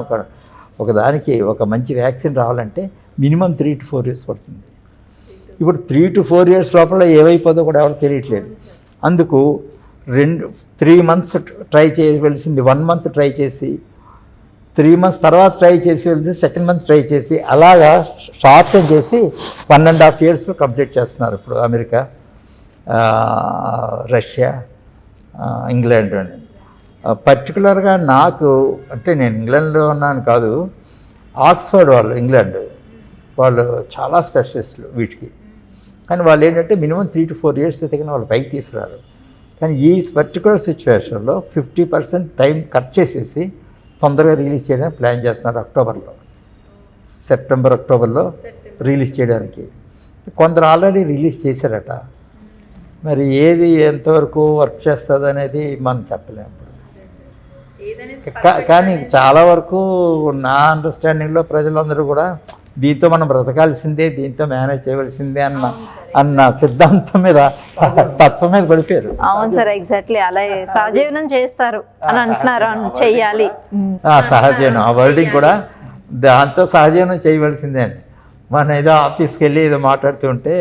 ఒక దానికి ఒక మంచి వ్యాక్సిన్ రావాలంటే మినిమం 3 to 4 years పడుతుంది. ఇప్పుడు 3 to 4 years లోపల ఏమైపోదో కూడా ఎవరు తెలియట్లేదు. అందుకు 3 months ట్రై చేయవలసింది 1 month ట్రై చేసి 3 months తర్వాత ట్రై చేసి వెళ్తే 2nd month ట్రై చేసి అలాగా షార్టన్ చేసి 1.5 years కంప్లీట్ చేస్తున్నారు. ఇప్పుడు అమెరికా, రష్యా, ఇంగ్లాండ్ అని. పర్టికులర్గా నాకు అంటే నేను ఇంగ్లాండ్లో ఉన్నాను కాదు, ఆక్స్ఫర్డ్ వాళ్ళు ఇంగ్లాండ్ వాళ్ళు చాలా స్పెషలిస్టులు వీటికి. కానీ వాళ్ళు ఏంటంటే మినిమం 3 to 4 years అయితే కానీ వాళ్ళు పైకి తీసుకురారు. కానీ ఈ పర్టికులర్ సిచ్యువేషన్లో 50% టైం కట్ చేసేసి తొందరగా రిలీజ్ చేయడానికి ప్లాన్ చేస్తున్నారు. సెప్టెంబర్ అక్టోబర్లో రిలీజ్ చేయడానికి. కొందరు ఆల్రెడీ రిలీజ్ చేశారట. మరి ఏది ఎంతవరకు వర్క్ చేస్తుంది అనేది మనం చెప్పలేము. కానీ చాలా వరకు నా అండర్స్టాండింగ్లో ప్రజలందరూ కూడా దీంతో మనం బ్రతకాల్సిందే, దీంతో మేనేజ్ చేయవలసిందే అన్న సిద్ధాంతం మీద తత్వం మీద పడిపోయారు. అవును సార్, ఎగ్జాక్ట్లీ అలా సహజీవనం చేస్తారు అని అంటున్నారు. చెయ్యాలి సహజీవనం, ఆ వర్డింగ్ కూడా దాంతో సహజీవనం చేయవలసిందే అని. మనం ఏదో ఆఫీస్కి వెళ్ళి ఏదో మాట్లాడుతుంటే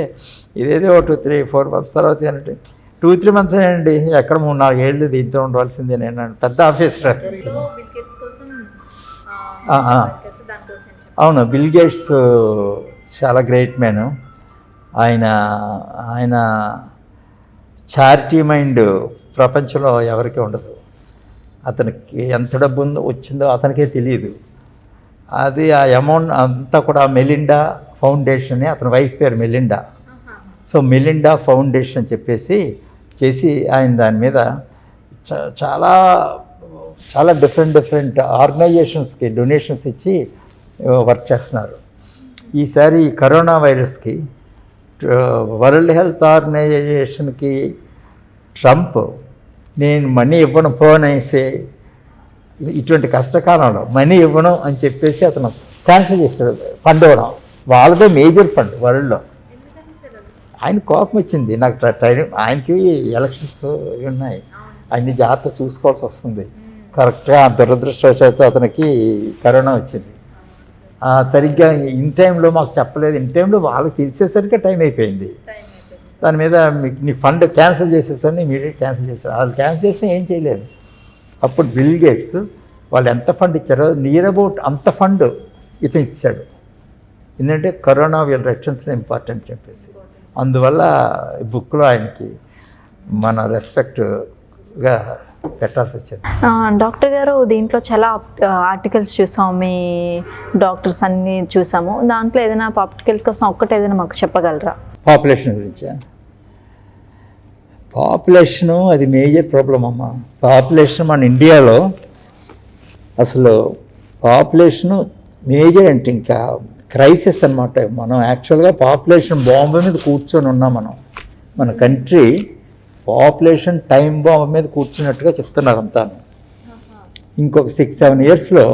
ఇదేదో 2-3-4 months తర్వాత ఏంటంటే 2-3 months అండి, ఎక్కడ 3-4 ఏళ్ళు దీంతో ఉండవలసిందే. నేను పెద్ద ఆఫీసర్. అవును, బిల్ గేట్స్ చాలా గ్రేట్ మ్యాన్. ఆయన చారిటీ మైండ్ ప్రపంచంలో ఎవరికీ ఉండదు. అతనికి ఎంత డబ్బు వచ్చిందో అతనికే తెలియదు. అది ఆ అమౌంట్ అంతా కూడా మెలిండా ఫౌండేషన్, అతని వైఫ్ పేరు మెలిండా. సో మెలిండా ఫౌండేషన్ చెప్పేసి చేసి ఆయన దాని మీద చాలా చాలా డిఫరెంట్ ఆర్గనైజేషన్స్కి డొనేషన్స్ ఇచ్చి వర్క్ చేస్తున్నారు. ఈసారి కరోనా వైరస్కి వరల్డ్ హెల్త్ ఆర్గనైజేషన్కి ట్రంప్ నేను మనీ ఇవ్వను పోనేసి ఇటువంటి కష్టకాలంలో మనీ ఇవ్వను అని చెప్పేసి అతను క్యాన్సిల్ చేస్తాడు ఫండ్ ఇవ్వడం. వాళ్ళదే మేజర్ ఫండ్ వరల్డ్లో. ఆయన కోపం వచ్చింది నాకు. ట్రైనింగ్ ఆయనకి ఎలక్షన్స్ ఉన్నాయి, అన్ని జాగ్రత్త చూసుకోవాల్సి వస్తుంది. కరెక్ట్గా దురదృష్టవశాత్తు అతనికి కరోనా వచ్చింది. సరిగ్గా ఇన్ టైంలో మాకు చెప్పలేదు. ఇన్ టైంలో వాళ్ళకి తెలిసేసరికి టైం అయిపోయింది. దాని మీద నీ ఫండ్ క్యాన్సిల్ చేసేసరికి ఇమీడియట్ క్యాన్సిల్ చేశారు. వాళ్ళు క్యాన్సిల్ చేస్తే ఏం చేయలేదు. అప్పుడు బిల్ గేట్స్ వాళ్ళు ఎంత ఫండ్ ఇచ్చారో నియర్ అబౌట్ అంత ఫండ్ ఇతను ఇచ్చాడు. ఎందుకంటే కరోనా వీళ్ళ రక్షణలో ఇంపార్టెంట్ చెప్పేసి. అందువల్ల బుక్లో ఆయనకి మన రెస్పెక్ట్గా పెట్టాల్సి వచ్చింది. డాక్టర్ గారు, దీంట్లో చాలా ఆర్టికల్స్ చూసాము, మీ డాక్టర్స్ అన్నీ చూసాము. దాంట్లో ఏదైనా ఆర్టికల్ కోసం ఒక్కటి ఏదైనా మాకు చెప్పగలరా? పాపులేషన్ గురించా? పాపులేషను అది మేజర్ ప్రాబ్లం అమ్మ. పాపులేషన్ మన ఇండియాలో అసలు పాపులేషను మేజర్ అంటే ఇంకా క్రైసిస్ అనమాట. మనం యాక్చువల్గా పాపులేషన్ బాంబు మీద కూర్చొని ఉన్నాం మనం. మన కంట్రీ పాపులేషన్ టైం బాంబు మీద కూర్చున్నట్టుగా చెప్తున్నారు అంతా. ఇంకొక 6-7 yearsలో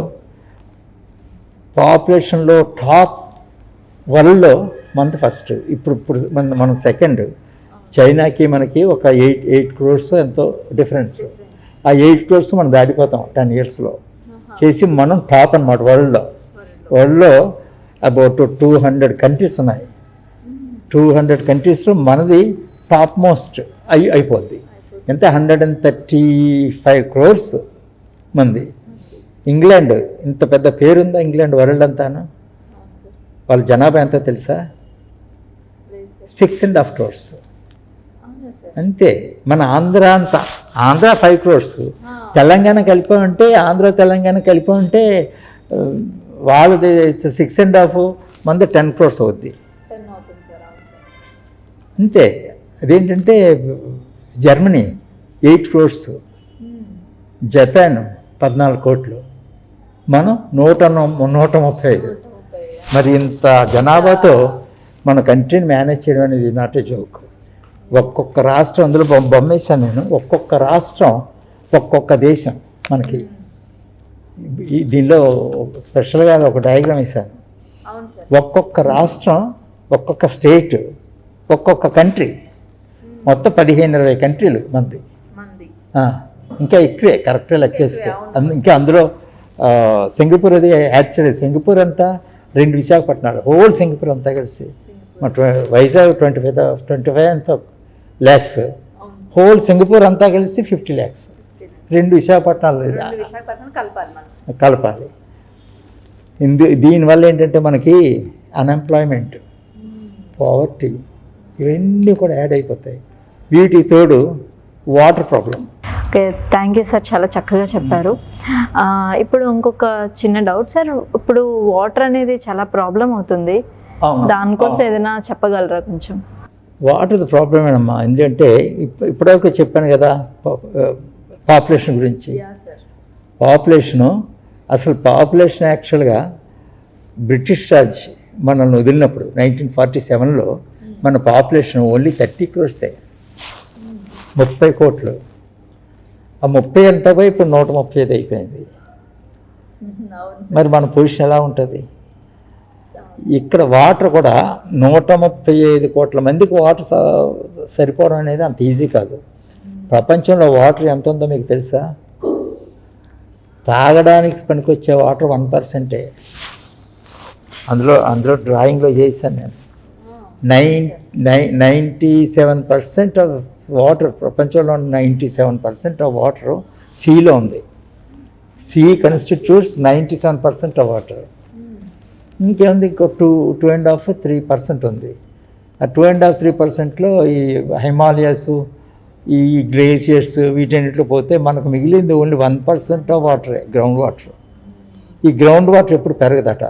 పాపులేషన్లో టాప్ వరల్డ్లో మనది ఫస్ట్. ఇప్పుడు మనం సెకండ్. చైనాకి మనకి ఒక 8 crores ఎంతో డిఫరెన్స్. ఆ 8 crores మనం దాటిపోతాం 10 yearsలో చేసి మనం టాప్ అన్నమాట వరల్డ్లో అబౌట్ 200 కంట్రీస్ ఉన్నాయి. 200 కంట్రీస్లో మనది టాప్ మోస్ట్ అయిపోద్ది. ఎంత 135 crores మంది. ఇంగ్లాండ్ ఇంత పెద్ద పేరుందా? ఇంగ్లాండ్ వరల్డ్ అంతాను. వాళ్ళ జనాభా ఎంతో తెలుసా? 6.5 crores. అంతే. మన ఆంధ్ర 5 crores. తెలంగాణ కలిపామంటే ఆంధ్ర తెలంగాణ కలిపామంటే వాళ్ళది 6.5 మంది 10 crores అవుద్ది. అంతే. అదేంటంటే జర్మనీ 8 crores, జపాన్ 14 కోట్లు, మనం 135. మరి ఇంత జనాభాతో మన కంట్రీని మేనేజ్ చేయడం అనేది నాట్ ఏ జోక్. ఒక్కొక్క రాష్ట్రం, అందులో బొమ్మ వేసాను నేను, ఒక్కొక్క రాష్ట్రం ఒక్కొక్క దేశం మనకి. దీనిలో స్పెషల్గా ఒక డయాగ్రామ్ వేసాను. ఒక్కొక్క రాష్ట్రం, ఒక్కొక్క స్టేట్, ఒక్కొక్క కంట్రీ, మొత్తం 15-20 కంట్రీలు మంది. ఇంకా ఎక్కువే కరెక్ట్గా లెక్కేస్తే. ఇంకా అందులో సింగపూర్ అది యాడ్ చేయలేదు. సింగపూర్ అంతా 2 విశాఖపట్నాలు, హోల్ సింగపూర్ అంతా కలిసి. వైజాగ్ 25 ఎంతో lakhs, హోల్ సింగపూర్ అంతా కలిసి 50 lakhs. 2 విశాఖపట్నాలు కలపాలి. దీనివల్ల ఏంటంటే మనకి అన్ఎంప్లాయ్మెంట్, పావర్టీ ఇవన్నీ కూడా యాడ్ అయిపోతాయి. వీటికి తోడు water problem. Okay, thank you sir, చాలా చక్కగా చెప్పారు. ఇప్పుడు ఇంకొక చిన్న డౌట్ సార్. ఇప్పుడు వాటర్ అనేది చాలా ప్రాబ్లం అవుతుంది, దానికోసం ఏదైనా చెప్పగలరా కొంచెం? వాటర్ ప్రాబ్లం ఏనమ్మా. ఎందుకంటే ఇప్పటివరకు చెప్పాను కదా పాపులేషన్ గురించి. పాపులేషన్ యాక్చువల్గా బ్రిటిష్ రాజ్ మనల్ని వదిలినప్పుడు 1947లో మన పాపులేషన్ ఓన్లీ 30 crores, 30 కోట్లు. ఆ 30 అంతా పోయి ఇప్పుడు 135 అయిపోయింది. మరి మన పొజిషన్ ఎలా ఉంటుంది? ఇక్కడ వాటర్ కూడా 135 కోట్ల మందికి వాటర్ సరిపోవడం అనేది అంత ఈజీ కాదు. ప్రపంచంలో వాటర్ ఎంత ఉందో మీకు తెలుసా? తాగడానికి పనికొచ్చే వాటర్ 1%. అందులో డ్రాయింగ్లో చేశాను నేను. 97% ఆఫ్ వాటర్, ప్రపంచంలో 97% ఆఫ్ వాటర్ సీలో ఉంది. Sea constitutes 97% of water. ఇంకేముంది? ఇంకో 2.5-3% ఉంది. ఆ 2.5-3%లో ఈ హిమాలయాస్, ఈ గ్లేషియర్స్, వీటన్నిటిలో పోతే మనకు మిగిలింది ఓన్లీ 1% ఆఫ్ వాటరే, గ్రౌండ్ వాటర్. ఈ గ్రౌండ్ వాటర్ ఎప్పుడు పెరగదట.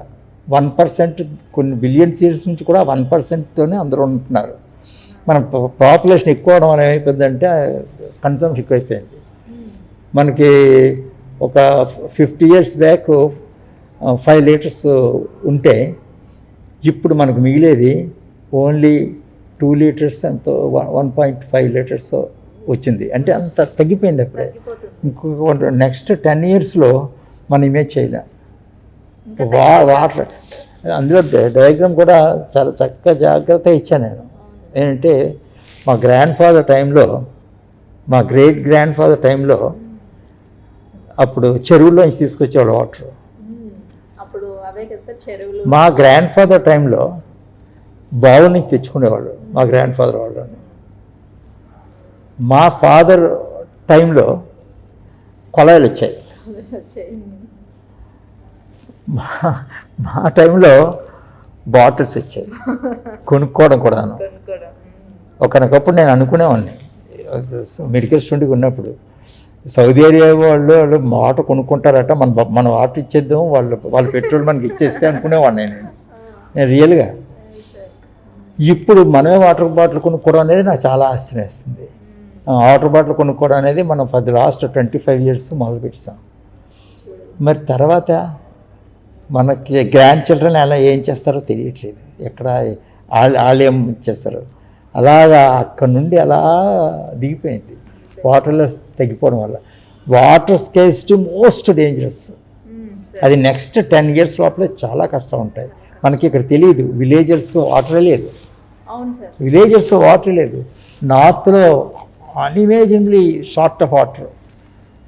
1%, కొన్ని బిలియన్స్ ఇయర్స్ నుంచి కూడా 1%తోనే అందరూ ఉంటున్నారు. మన పాపులేషన్ ఎక్కువ అవడం వల్ల ఏమైపోయిందంటే కన్సంప్షన్ ఎక్కువైపోయింది. మనకి ఒక 50 years బ్యాక్ 5 liters ఉంటే ఇప్పుడు మనకు మిగిలేది ఓన్లీ 2 liters, ఎంతో 1.5 liters వచ్చింది. అంటే అంత తగ్గిపోయింది అప్పుడే. ఇంకొక నెక్స్ట్ 10 yearsలో మనం ఇమేజ్ చేయలేం. వాటర్ అందులో డయాగ్రామ్ కూడా చాలా చక్కగా జాగ్రత్తగా ఇచ్చాను నేను. ఏంటంటే మా గ్రాండ్ ఫాదర్ టైంలో, మా గ్రేట్ గ్రాండ్ ఫాదర్ టైంలో అప్పుడు చెరువుల్లోంచి తీసుకొచ్చేవాళ్ళు వాటర్. మా గ్రాండ్ ఫాదర్ టైంలో బావుల నుంచి తెచ్చుకునేవాళ్ళు మా గ్రాండ్ ఫాదర్ వాళ్ళు. మా ఫాదర్ టైంలో కొలాయిలు వచ్చాయి. మా టైంలో బాటిల్స్ వచ్చాయి, కొనుక్కోవడం కూడాను. ఒకనొకప్పుడు నేను అనుకునేవాడిని, మెడికల్ స్టూడెంట్గా ఉన్నప్పుడు, సౌదీ అరేబియా వాళ్ళు వాటర్ కొనుక్కుంటారట, మన వాటర్ ఇచ్చేద్దాం, వాళ్ళ పెట్రోల్ మనకి ఇచ్చేస్తే అనుకునేవాడిని నేను రియల్గా. ఇప్పుడు మనమే వాటర్ బాటిల్ కొనుక్కోవడం అనేది నాకు చాలా ఆశ్చర్యం వేస్తుంది. వాటర్ బాటిల్ కొనుక్కోవడం అనేది మనం లాస్ట్ 25 years మొదలు పెట్టాం. మరి తర్వాత మనకి గ్రాండ్ చిల్డ్రన్ అలా ఏం చేస్తారో తెలియట్లేదు. ఎక్కడ వాళ్ళు ఏం చేస్తారు, అలాగా అక్కడ నుండి అలా దిగిపోయింది వాటర్లో తగ్గిపోవడం వల్ల. Water scarcity most dangerous. అది నెక్స్ట్ 10 years లోపల చాలా కష్టం ఉంటాయి. మనకి ఇక్కడ తెలియదు, విలేజర్స్కి వాటర్ లేదు, అవును సార్. విలేజర్స్ వాటర్ లేదు. నార్త్లో అన్ఇమేజినబ్లీ షార్ట్ ఆఫ్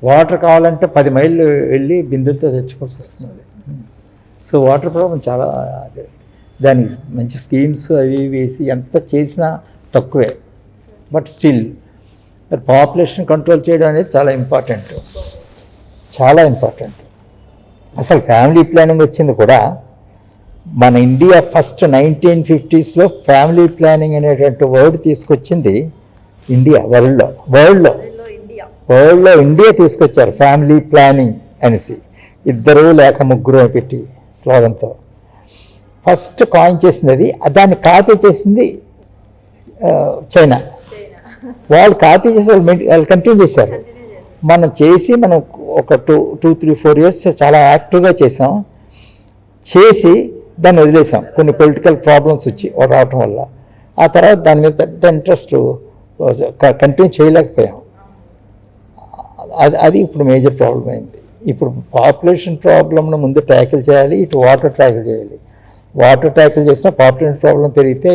వాటర్ కావాలంటే 10 మైళ్ళు వెళ్ళి బిందులతో తెచ్చుకోవాల్సి వస్తుంది. సో వాటర్ ప్రాబ్లం చాలా అదే. దానికి మంచి స్కీమ్స్ అవి వేసి ఎంత చేసినా తక్కువే. బట్ స్టిల్ పాపులేషన్ కంట్రోల్ చేయడం అనేది చాలా ఇంపార్టెంట్, చాలా ఇంపార్టెంట్. అసలు ఫ్యామిలీ ప్లానింగ్ వచ్చింది కూడా మన India first 1950s family planning అనేటువంటి వర్డ్ తీసుకొచ్చింది ఇండియా. వరల్డ్లో ఇండియా తీసుకొచ్చారు ఫ్యామిలీ ప్లానింగ్ అనేసి, 2 లేక 3 అని పెట్టి స్లోగన్తో ఫస్ట్ కాయిన్ చేసింది అది. దాన్ని కాపీ చేసింది చైనా. వాళ్ళు కాపీ చేసి వాళ్ళు కంటిన్యూ చేశారు. మనం ఒక 2-3-4 years చాలా యాక్టివ్గా చేసి దాన్ని వదిలేసాం. కొన్ని పొలిటికల్ ప్రాబ్లమ్స్ వచ్చి రావటం వల్ల ఆ తర్వాత దాని మీద పెద్ద ఇంట్రెస్ట్ కంటిన్యూ చేయలేకపోయాం. అది ఇప్పుడు మేజర్ ప్రాబ్లం అయింది. ఇప్పుడు పాపులేషన్ ప్రాబ్లమ్ను ముందు ట్యాకిల్ చేయాలి, ఇటు వాటర్ ట్యాకిల్ చేయాలి. వాటర్ ట్యాకిల్ చేసినా పాపులేషన్ ప్రాబ్లం పెరిగితే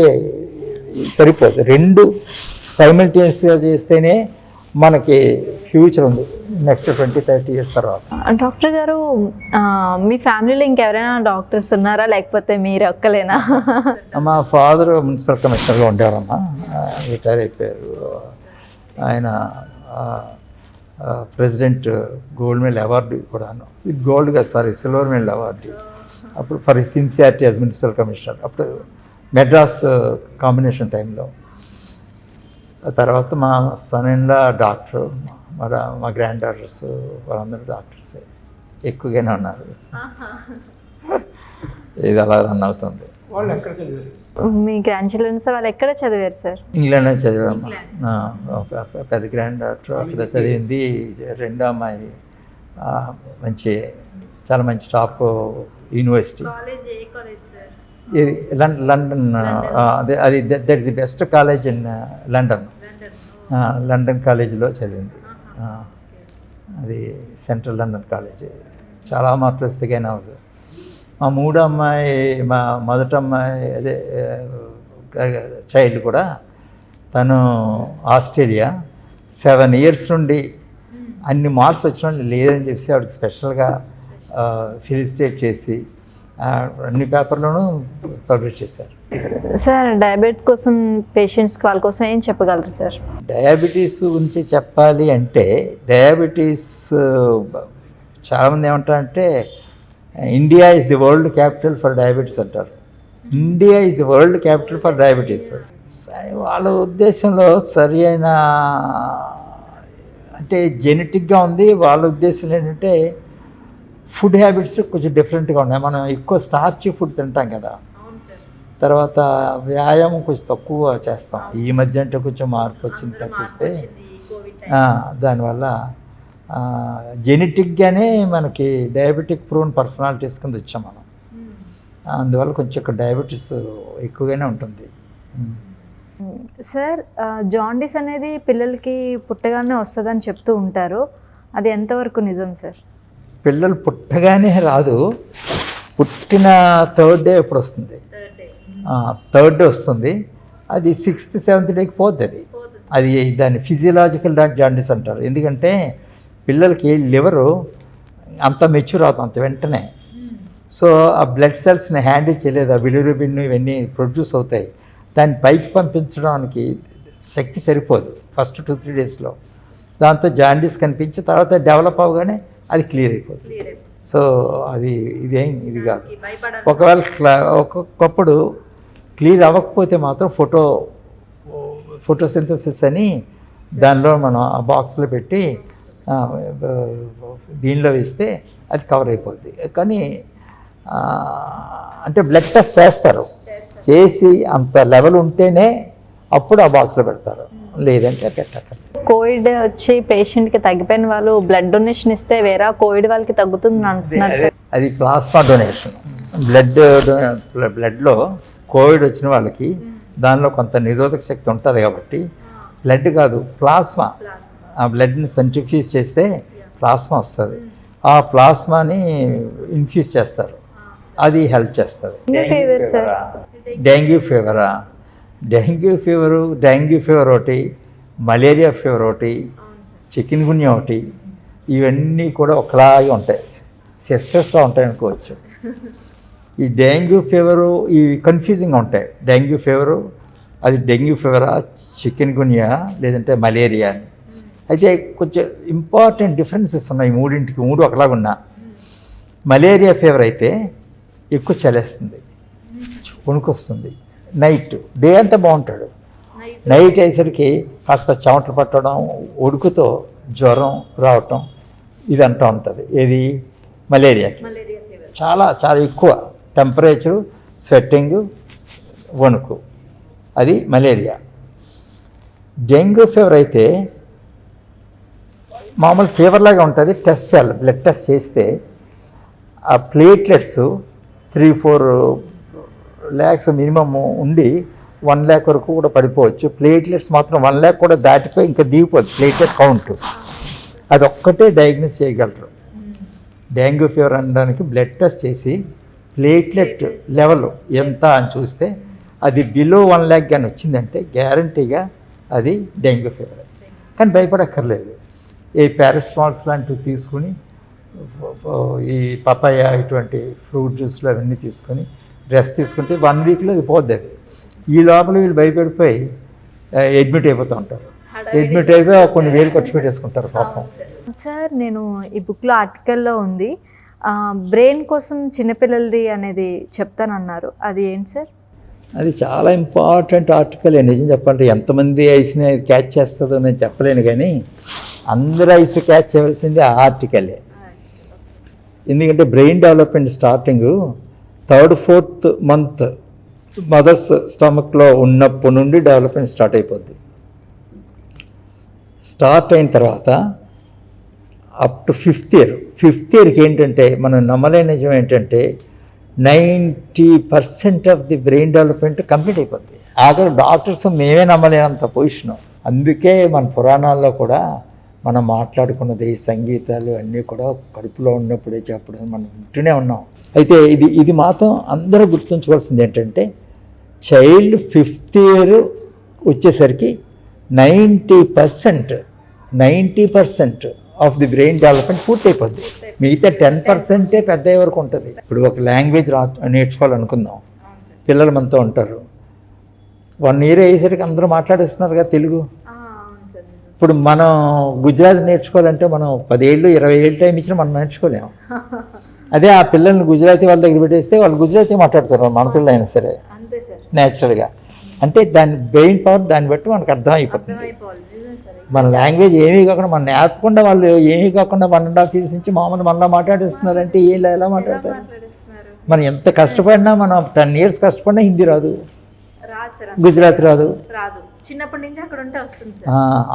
సరిపోదు. 2 సైమల్టేనియస్గా చేస్తేనే మనకి ఫ్యూచర్ ఉంది నెక్స్ట్ 20-30 years తర్వాత. డాక్టర్ గారు, మీ ఫ్యామిలీలో ఇంకెవరైనా డాక్టర్స్ ఉన్నారా, లేకపోతే మీరు ఒక్కలేనా? మా ఫాదర్ మున్సిపల్ కమిషనర్గా ఉండేవారమ్మా, రిటైర్ అయిపోయారు. ఆయన ప్రెసిడెంట్ గోల్డ్ మెడల్ అవార్డు కూడాను, సిల్వర్ మెడల్ అవార్డు అప్పుడు for sincerity as municipal commissioner, అప్పుడు మెడ్రాస్ కాంబినేషన్ టైంలో. తర్వాత మా సన్-ఇన్-లా డాక్టర్, మా గ్రాండ్ డాటర్స్ వాళ్ళందరూ డాక్టర్సే ఎక్కువగానే ఉన్నారు. ఇది అలా రన్ అవుతుంది. వాళ్ళు ఎక్కడ చదివారు? మీ గ్రాండ్ చిల్డ్రన్స్ వాళ్ళు ఎక్కడ చదివారు సార్? ఇంగ్లాండ్లో చదివామ్మా. పెద్ద గ్రాండ్ డాక్టర్ అక్కడ చదివింది. 2వ అమ్మాయి చాలా మంచి టాప్ యూనివర్సిటీ, ఇది లండన్. అది that is the best college in London కాలేజీలో చదివింది. అది సెంట్రల్ లండన్ కాలేజీ. చాలా మార్కులు వస్తే కానీ అవ్వదు. మా 3వ అమ్మాయి, మా మొదటి అమ్మాయి అదే చైల్డ్ కూడా తను ఆస్ట్రేలియా 7 years నుండి అన్ని మార్క్స్ వచ్చిన వాళ్ళు లేదని చెప్పి ఆవిడకి స్పెషల్గా ఫెలిసిటేట్ చేసి అన్ని పేపర్లోనూ పబ్లిష్ చేశారు. సార్, డయాబెటిస్ కోసం పేషెంట్స్కి వాళ్ళ కోసం ఏం చెప్పగలరు సార్? డయాబెటీస్ గురించి చెప్పాలి అంటే, డయాబెటీస్ చాలామంది ఏమంటారంటే India is the world capital for diabetes అంటారు. India is the world capital for diabetes. వాళ్ళ ఉద్దేశంలో సరి అయిన అంటే జెనెటిక్గా ఉంది. వాళ్ళ ఉద్దేశంలో ఏంటంటే ఫుడ్ హ్యాబిట్స్ కొంచెం డిఫరెంట్గా ఉన్నాయి. మనం ఎక్కువ స్టార్చ్ ఫుడ్ తింటాం కదా, తర్వాత వ్యాయామం కొంచెం తక్కువ చేస్తాం. ఈ మధ్య అంటే కొంచెం మార్పు వచ్చింది తప్పిస్తే దానివల్ల జెనెటిక్గానే మనకి డయాబెటిక్ ప్రోన్ పర్సనాలిటీస్ కింద వచ్చాం మనం. అందువల్ల కొంచెం ఇక్కడ డయాబెటీస్ ఎక్కువగానే ఉంటుంది. సార్, జాండీస్ అనేది పిల్లలకి పుట్టగానే వస్తుందని చెప్తూ ఉంటారు, అది ఎంతవరకు నిజం సార్? పిల్లలు పుట్టగానే రాదు, పుట్టిన 3rd day ఎప్పుడు వస్తుంది, 3rd day వస్తుంది. అది 6th 7th dayకి పోతుంది. అది దాన్ని ఫిజియలాజికల్ జాండీస్ అంటారు. ఎందుకంటే పిల్లలకి లివరు అంత మెచ్యూర్ అవుతుంది అంత వెంటనే. సో ఆ బ్లడ్ సెల్స్ని హ్యాండిల్ చేయలేదు, ఆ బిలిరూబిన్ ఇవన్నీ ప్రొడ్యూస్ అవుతాయి. దాన్ని పైకి పంపించడానికి శక్తి సరిపోదు ఫస్ట్ 2-3 daysలో. దాంతో జాండీస్ కనిపించి తర్వాత డెవలప్ అవ్వగానే అది క్లియర్ అయిపోతుంది. సో ఇది కాదు. ఒకవేళ ఒక్కొక్కప్పుడు క్లియర్ అవ్వకపోతే మాత్రం ఫోటోసింథసిస్ అని దానిలో మనం ఆ బాక్స్లో పెట్టి దీనిలో వేస్తే అది కవర్ అయిపోద్ది. కానీ అంటే బ్లడ్ టెస్ట్ చేసి అంత లెవెల్ ఉంటేనే అప్పుడు ఆ బాక్స్లో పెడతారు, లేదంటే పెట్టకండి. కోవిడ్ వచ్చి పేషెంట్కి తగ్గిపోయిన వాళ్ళు బ్లడ్ డొనేషన్ ఇస్తే వేరే కోవిడ్ వాళ్ళకి తగ్గుతుంది అంటున్నారు సార్. అది ప్లాస్మా డొనేషన్. బ్లడ్లో కోవిడ్ వచ్చిన వాళ్ళకి దానిలో కొంత నిరోధక శక్తి ఉంటుంది కాబట్టి బ్లడ్ కాదు ప్లాస్మా, ఆ బ్లడ్ని సెంట్రిఫ్యూజ్ చేస్తే ప్లాస్మా వస్తుంది. ఆ ప్లాస్మాని ఇన్ఫ్యూజ్ చేస్తారు, అది హెల్ప్ చేస్తుంది. డెంగ్యూ ఫీవరా, డెంగ్యూ ఫీవర్ ఒకటి, మలేరియా ఫీవర్ ఒకటి, చికెన్ గున్యా ఒకటి, ఇవన్నీ కూడా ఒకలాగే ఉంటాయి, సిస్టర్స్లో ఉంటాయి అనుకోవచ్చు. ఈ డెంగ్యూ ఫీవరు ఇవి కన్ఫ్యూజింగ్గా ఉంటాయి. డెంగ్యూ ఫీవరు అది డెంగ్యూ ఫీవరా, చికెన్ గున్యా, లేదంటే మలేరియా అని. అయితే కొంచెం ఇంపార్టెంట్ డిఫరెన్సెస్ ఉన్నాయి మూడింటికి, మూడు ఒకలాగున్నా. మలేరియా ఫీవర్ అయితే ఎక్కువ చలేస్తుంది, వణుకొస్తుంది. నైట్ డే అంతా బాగుంటాడు, నైట్ అయ్యేసరికి కాస్త చెమటలు పట్టడం, ఉడుకుతో జ్వరం రావటం ఇదంతా ఉంటుంది. ఏది మలేరియాకి చాలా చాలా ఎక్కువ టెంపరేచరు, స్వెట్టింగ్, వణుకు, అది మలేరియా. డెంగ్యూ ఫీవర్ అయితే మామూలు ఫీవర్ లాగా ఉంటుంది. టెస్ట్ చేయాలి, బ్లడ్ టెస్ట్ చేస్తే ఆ ప్లేట్లెట్స్ 3-4 lakhs మినిమమ్ ఉండి 1 lakh వరకు కూడా పడిపోవచ్చు. ప్లేట్లెట్స్ మాత్రం 1 lakh కూడా దాటిపోయి ఇంకా దిగిపోదు ప్లేట్లెట్ కౌంట్. అది ఒక్కటే డయాగ్నోస్ చేయగలరు. డెంగ్యూ ఫీవర్ అనడానికి బ్లడ్ టెస్ట్ చేసి ప్లేట్లెట్ లెవెల్ ఎంత అని చూస్తే అది బిలో 1 lakh కానీ వచ్చిందంటే గ్యారంటీగా అది డెంగ్యూ ఫీవర్. కానీ భయపడక్కర్లేదు. ఈ పారాసిటమాల్స్ లాంటివి తీసుకుని, ఈ పపాయ ఇటువంటి ఫ్రూట్ జ్యూస్లు అవన్నీ తీసుకొని రెస్ట్ తీసుకుంటే 1 weekలో అది పోద్ది. అది ఈ లోపల వీళ్ళు భయపడిపోయి అడ్మిట్ అయిపోతూ ఉంటారు. అడ్మిట్ అయితే కొన్ని వేలు ఖర్చు పెట్టేసుకుంటారు పాపం. సార్, నేను ఈ బుక్లో ఆర్టికల్లో ఉంది, బ్రెయిన్ కోసం చిన్నపిల్లలది అనేది చెప్తానన్నారు, అది ఏంటి సార్? అది చాలా ఇంపార్టెంట్ ఆర్టికల్. నిజం చెప్పాలంటే ఎంతమంది ఐస్ని క్యాచ్ చేస్తుందో నేను చెప్పలేను, కానీ అందరూ ఐస్ క్యాచ్ చేయవలసింది ఆ ఆర్టికలే. ఎందుకంటే brain development starting 3rd-4th month mother's స్టమక్లో ఉన్నప్పటి నుండి డెవలప్మెంట్ స్టార్ట్ అయిపోద్ది. స్టార్ట్ అయిన తర్వాత up to 5th year. 5th yearకి ఏంటంటే మనం నమ్మలేని నిజం ఏంటంటే 90% of the brain development complete అయిపోద్ది. ఆఖరి డాక్టర్స్ మేమే నమ్మలేనంత పొజిషను. అందుకే మన పురాణాల్లో కూడా మనం మాట్లాడుకున్నది సంగీతాలు అన్నీ కూడా కడుపులో ఉన్నప్పుడే చెప్పడం మనం వింటూనే ఉన్నాం. అయితే ఇది మాత్రం అందరూ గుర్తుంచుకోవాల్సింది ఏంటంటే చైల్డ్ 5th year వచ్చేసరికి 90% ఆఫ్ ది బ్రెయిన్ డెవలప్మెంట్ పూర్తి అయిపోద్ది. మిగతా 10% పెద్ద వరకు ఉంటుంది. ఇప్పుడు ఒక లాంగ్వేజ్ నేర్చుకోవాలనుకుందాం, పిల్లలు మనతో ఉంటారు. 1 year అయ్యేసరికి అందరూ మాట్లాడేస్తున్నారు కదా తెలుగు. ఇప్పుడు మనం గుజరాతీ నేర్చుకోవాలంటే మనం 10 ఏళ్ళు 20 ఏళ్ళు టైం ఇచ్చినా మనం నేర్చుకోలేము. అదే ఆ పిల్లల్ని గుజరాతీ వాళ్ళ దగ్గర పెట్టేస్తే వాళ్ళు గుజరాతీ మాట్లాడతారు, మన పిల్లలు అయినా సరే న్యాచురల్గా. అంటే దాని బ్రెయిన్ పవర్ దాన్ని బట్టి మనకు అర్థం అయిపోతుంది. మన లాంగ్వేజ్ ఏమీ కాకుండా మనం నేర్పకుండా వాళ్ళు ఏమీ కాకుండా 1.5 years నుంచి మామూలు మనలా మాట్లాడేస్తున్నారంటే ఎలా మాట్లాడతారు? మనం ఎంత కష్టపడినా, మనం 10 years కష్టపడినా హిందీ రాదు, గుజరాతీ రాదు. చిన్నప్పటి నుంచి అక్కడ ఉంటే వస్తుంది.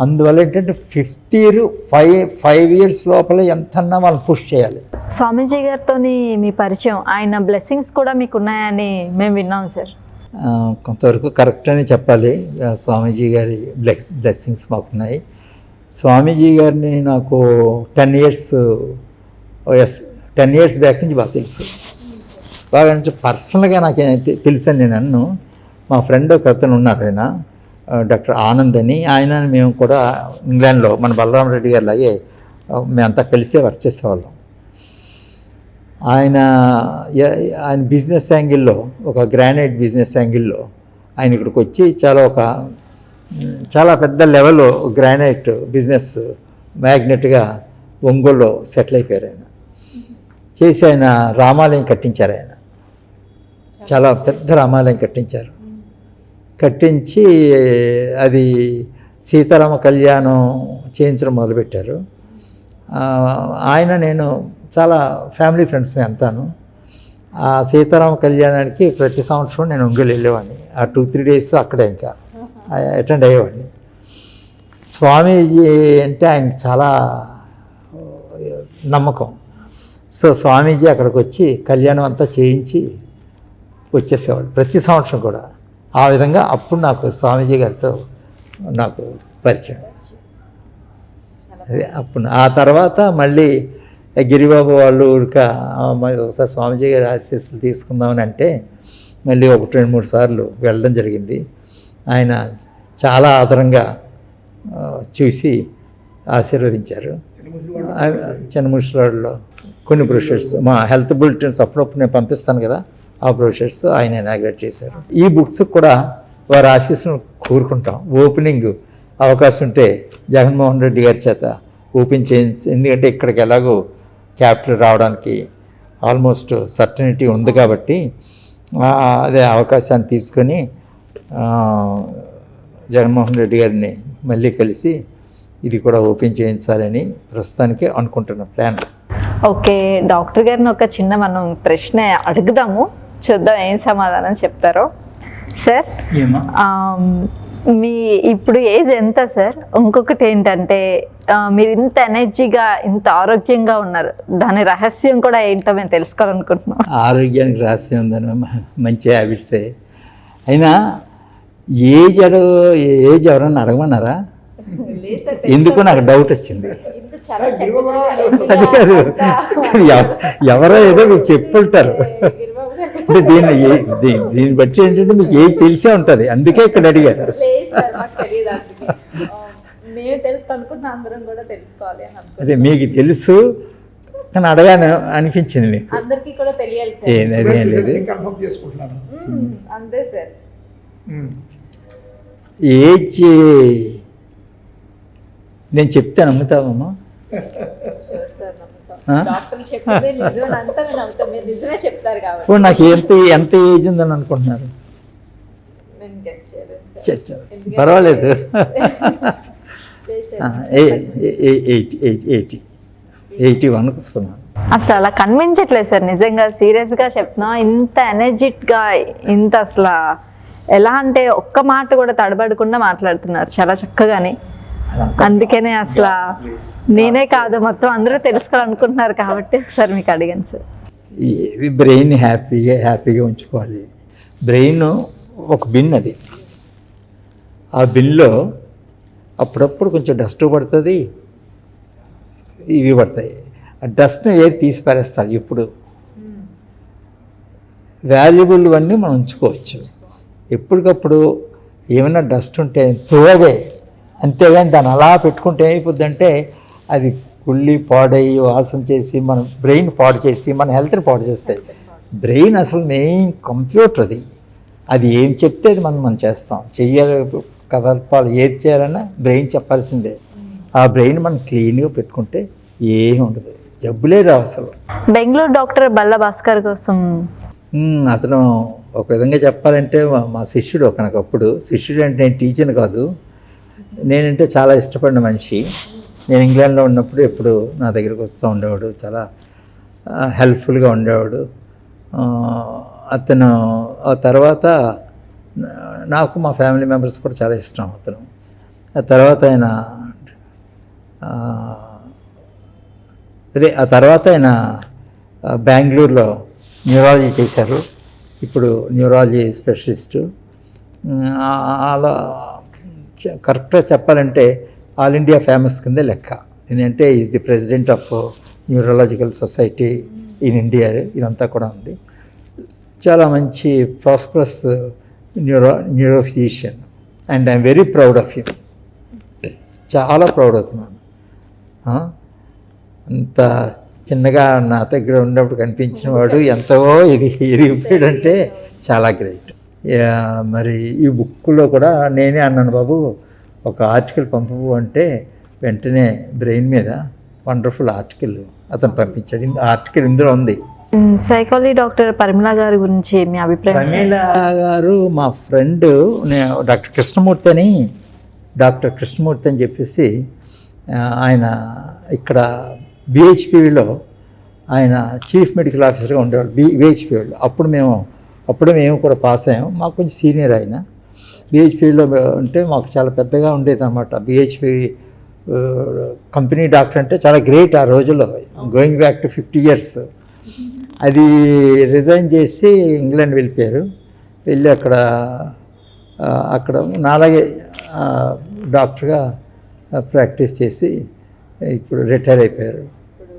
అందువల్ల ఏంటంటే 5th year 5 years లోపల ఎంతన్నా వాళ్ళని పుష్ చేయాలి. స్వామీజీ గారితో మీ పరిచయం, ఆయన బ్లెస్సింగ్స్ కూడా మీకు ఉన్నాయని మేము విన్నాం సార్. కొంతవరకు కరెక్ట్ అని చెప్పాలి. స్వామీజీ గారి బ్లెస్సింగ్స్ మాకున్నాయి. స్వామీజీ గారిని నాకు 10 years బ్యాక్ నుంచి బాగా తెలుసు. బాగా నుంచి పర్సనల్గా నాకు తెలుసు అని నేను అన్ను. మా ఫ్రెండ్ ఒక అతను ఉన్నారు, ఆయన డాక్టర్ ఆనంద్ అని. ఆయన మేము కూడా ఇంగ్లాండ్లో మన బలరాం రెడ్డి గారి లాగే మేమంతా కలిసే వర్క్ చేసేవాళ్ళం. ఆయన బిజినెస్ యాంగిల్లో, ఒక గ్రానైట్ బిజినెస్ యాంగిల్లో ఆయన ఇక్కడికి వచ్చి చాలా పెద్ద లెవెల్ గ్రానైట్ బిజినెస్ మ్యాగ్నెట్గా ఒంగోలులో సెటిల్ అయిపోయారు. ఆయన చేసి ఆయన రామాలయం కట్టించారు. ఆయన చాలా పెద్ద రామాలయం కట్టించారు. కట్టించి అది సీతారామ కళ్యాణం చేయించడం మొదలుపెట్టారు. ఆయన నేను చాలా ఫ్యామిలీ ఫ్రెండ్స్ అంతాను. ఆ సీతారామ కళ్యాణానికి ప్రతి సంవత్సరం నేను ఒంగోలు వెళ్ళేవాడిని. ఆ 2-3 days అక్కడే ఇంకా అటెండ్ అయ్యేవాడిని. స్వామీజీ అంటే ఆయనకి చాలా నమ్మకం. సో స్వామీజీ అక్కడికి వచ్చి కళ్యాణం అంతా చేయించి వచ్చేసేవాడు ప్రతి సంవత్సరం కూడా. ఆ విధంగా అప్పుడు నాకు స్వామీజీ గారితో నాకు పరిచయం. అదే అప్పుడు ఆ తర్వాత మళ్ళీ గిరిబాబు వాళ్ళు ఒకసారి స్వామిజీ గారి ఆశీస్సులు తీసుకుందామని అంటే మళ్ళీ 1-2-3 సార్లు వెళ్ళడం జరిగింది. ఆయన చాలా ఆదరంగా చూసి ఆశీర్వదించారు. చిన్నముషిలో కొన్ని బ్రోషర్స్ మా హెల్త్ బులెటిన్స్ అప్పుడప్పుడు నేను పంపిస్తాను కదా, ఆ బ్రోషర్స్ ఆయన ఇనాగ్రేట్ చేశారు. ఈ బుక్స్ కూడా వారి ఆశీస్సును కోరుకుంటాం. ఓపెనింగ్ అవకాశం ఉంటే జగన్మోహన్ రెడ్డి గారి చేత ఓపెన్ చేయించి, ఎందుకంటే ఇక్కడికి ఎలాగో క్యాపిటల్ రావడానికి ఆల్మోస్ట్ సర్టనిటీ ఉంది కాబట్టి అదే అవకాశాన్ని తీసుకొని జగన్మోహన్ రెడ్డి గారిని మళ్ళీ కలిసి ఇది కూడా ఓపెన్ చేయించాలని ప్రస్తుతానికి అనుకుంటున్న ప్లాన్. ఓకే, డాక్టర్ గారిని ఒక చిన్న మనం ప్రశ్న అడుగుదాము, చూద్దాం ఏం సమాధానం చెప్తారో. సార్, మీ ఇప్పుడు ఏజ్ ఎంత సార్? ఇంకొకటి ఏంటంటే మీరు ఇంత ఎనర్జీగా ఇంత ఆరోగ్యంగా ఉన్నారు, దాని రహస్యం కూడా ఏంటో మేము తెలుసుకోవాలనుకుంటున్నాం. ఆరోగ్యానికి రహస్యం ఉందని మంచి హ్యాబిట్సే. అయినా ఏజ్ ఎవరన్నా అడగమన్నారా? ఎందుకు నాకు డౌట్ వచ్చింది. ఎవరో ఏదో మీకు చెప్పుంటారు. అంటే దీన్ని బట్టి ఏంటంటే మీకు ఏజ్ తెలిసే ఉంటుంది, అందుకే ఇక్కడ అడిగారు. అదే మీకు తెలుసు కానీ అడగానే అనిపించింది మీకు. అందరికీ కూడా తెలియాలి సార్. అదేం లేదు, అంతే సార్. ఏజ్ నేను చెప్తే నమ్ముతావమ్మా? నాకు ఎంత ఏజ్ ఉందని అనుకుంటున్నారు? పర్వాలేదు, 81కి వస్తున్నాను. అసలు అలా కనిపించట్లేదు సార్, నిజంగా సీరియస్గా చెప్తున్నా. ఇంత ఎనర్జెటిక్గా, ఇంత అసలు ఎలా అంటే ఒక్క మాట కూడా తడబడకుండా మాట్లాడుతున్నారు చాలా చక్కగానే. అందుకనే అసలు నేనే కాదు మొత్తం అందరూ తెలుసుకోవాలనుకుంటున్నారు కాబట్టి ఒకసారి మీకు అడిగాను సార్. బ్రెయిన్ హ్యాపీగా ఉంచుకోవాలి. బ్రెయిన్ ఒక బిన్, అది ఆ బిన్లో అప్పుడప్పుడు కొంచెం డస్ట్ పడుతుంది, ఇవి పడతాయి. ఆ డస్ట్ని ఏది తీసి పారేస్తారు. ఇప్పుడు వాల్యుబుల్ అన్నీ మనం ఉంచుకోవచ్చు. ఎప్పటికప్పుడు ఏమైనా డస్ట్ ఉంటే తోగే, అంతేగాని దాన్ని అలా పెట్టుకుంటే ఏమైపోద్దంటే అది కుళ్ళి పాడయ్యి వాసన చేసి మన బ్రెయిన్ పాడు చేసి మన హెల్త్ని పాడు చేస్తాయి. బ్రెయిన్ అసలు మెయిన్ కంప్యూటర్, అది ఏం చెప్తే అది మనం చేస్తాం. చెయ్యాలి కదపాలి, ఏది చేయాలన్నా బ్రెయిన్ చెప్పాల్సిందే. ఆ బ్రెయిన్ మనం క్లీన్గా పెట్టుకుంటే ఏమి ఉండదు, జబ్బులే రావు అసలు. బెంగళూరు డాక్టర్ బల్ల భాస్కర్ కోసం అతను ఒక విధంగా చెప్పాలంటే మా శిష్యుడు. ఒకనకప్పుడు శిష్యుడు అంటే నేను టీచర్ని కాదు, నేనంటే చాలా ఇష్టపడిన మనిషి. నేను ఇంగ్లాండ్లో ఉన్నప్పుడు ఎప్పుడు నా దగ్గరికి వస్తూ ఉండేవాడు, చాలా హెల్ప్ఫుల్గా ఉండేవాడు అతను. ఆ తర్వాత నాకు మా ఫ్యామిలీ మెంబర్స్ కూడా చాలా ఇష్టం అతను. ఆ తర్వాత ఆయన బెంగళూరులో న్యూరాలజీ చేశారు. ఇప్పుడు న్యూరాలజీ స్పెషలిస్టు. అలా కరెక్ట్గా చెప్పాలంటే ఆల్ ఇండియా ఫేమస్ కింద లెక్క. ఎందుకంటే is the president of neurological society in India. ఇదంతా కూడా ఉంది. చాలా మంచి prosperous neuro physician and I'm very proud of him. చాలా ప్రౌడ్ అవుతున్నాను. అంత చిన్నగా నా దగ్గర ఉన్నప్పుడు కనిపించిన వాడు ఎంతో ఎదిగిపోయాడంటే చాలా గ్రేట్. మరి ఈ బుక్లో కూడా నేనే అన్నాను, బాబు ఒక ఆర్టికల్ పంపు అంటే వెంటనే బ్రెయిన్ మీద వండర్ఫుల్ ఆర్టికల్ అతను పంపించాడు. ఆర్టికల్ ఇందులో ఉంది. సైకాలజీ డాక్టర్ పరిమళ గారి గురించి మీ అభిప్రాయం? పరిమళ గారు మా ఫ్రెండ్, డాక్టర్ కృష్ణమూర్తి అని చెప్పేసి ఆయన ఇక్కడ బిహెచ్పిలో ఆయన చీఫ్ మెడికల్ ఆఫీసర్గా ఉండేవాడు బిహెచ్పిలో. అప్పుడు మేము కూడా పాస్ అయ్యాము. మాకు కొంచెం సీనియర్ ఆయన. బిహెచ్పిలో అంటే మాకు చాలా పెద్దగా ఉండేది అనమాట. బిహెచ్పి కంపెనీ డాక్టర్ అంటే చాలా గ్రేట్ ఆ రోజుల్లో, గోయింగ్ బ్యాక్ టు 50 years. అది రిజైన్ చేసి ఇంగ్లాండ్ వెళ్ళిపోయారు. వెళ్ళి అక్కడ నాలాగే డాక్టర్గా ప్రాక్టీస్ చేసి ఇప్పుడు రిటైర్ అయిపోయారు.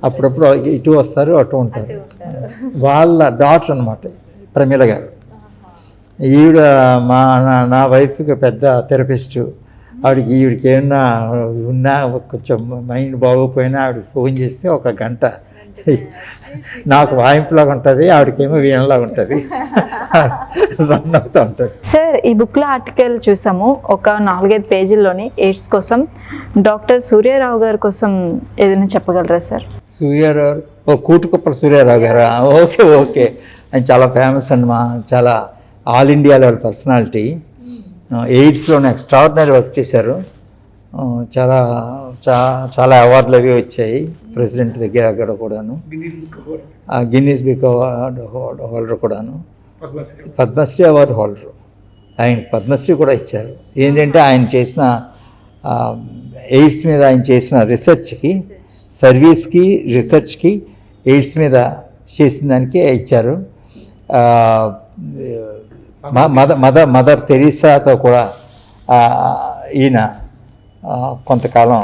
అప్పుడప్పుడు ఇటు వస్తారు అటు ఉంటారు. వాళ్ళ డాటర్ అనమాట ప్రమీల గారు. ఈవిడ నా వైఫ్కి పెద్ద థెరపిస్టు. ఈవిడికి ఏమన్నా ఉన్నా కొంచెం మైండ్ బాగోపోయినా ఆవిడ ఫోన్ చేస్తే ఒక గంట నాకు వాయింపులాగా ఉంటుంది, ఆవిడకేమో వీణలాగా ఉంటుంది, రన్ అవుతూ ఉంటుంది. సార్, ఈ బుక్లో ఆర్టికల్ చూసాము, ఒక 4-5 పేజీల్లోని ఎయిడ్స్ కోసం డాక్టర్ సూర్యారావు గారి కోసం ఏదైనా చెప్పగలరా సార్? సూర్యారావు, కూటుకుప్పల సూర్యారావు గారా? ఓకే ఓకే, ఆయన చాలా ఫేమస్ అండి, చాలా ఆల్ ఇండియా లెవెల్ పర్సనాలిటీ. ఎయిడ్స్లోనే ఎక్స్ట్రాడినరీ వర్క్ చేశారు. చాలా అవార్డులు అవి వచ్చాయి ప్రెసిడెంట్ దగ్గర కూడాను. గిన్నీస్ బుక్ అవార్డు హోల్డర్ కూడాను, పద్మశ్రీ అవార్డు హోల్డర్. ఆయన పద్మశ్రీ కూడా ఇచ్చారు. ఏంటంటే ఆయన చేసిన ఎయిడ్స్ మీద ఆయన చేసిన రీసెర్చ్కి, సర్వీస్కి, రీసెర్చ్కి ఎయిడ్స్ మీద చేసిన దానికే ఇచ్చారు. మదర్ తెరీసాతో కూడా ఈయన కొంతకాలం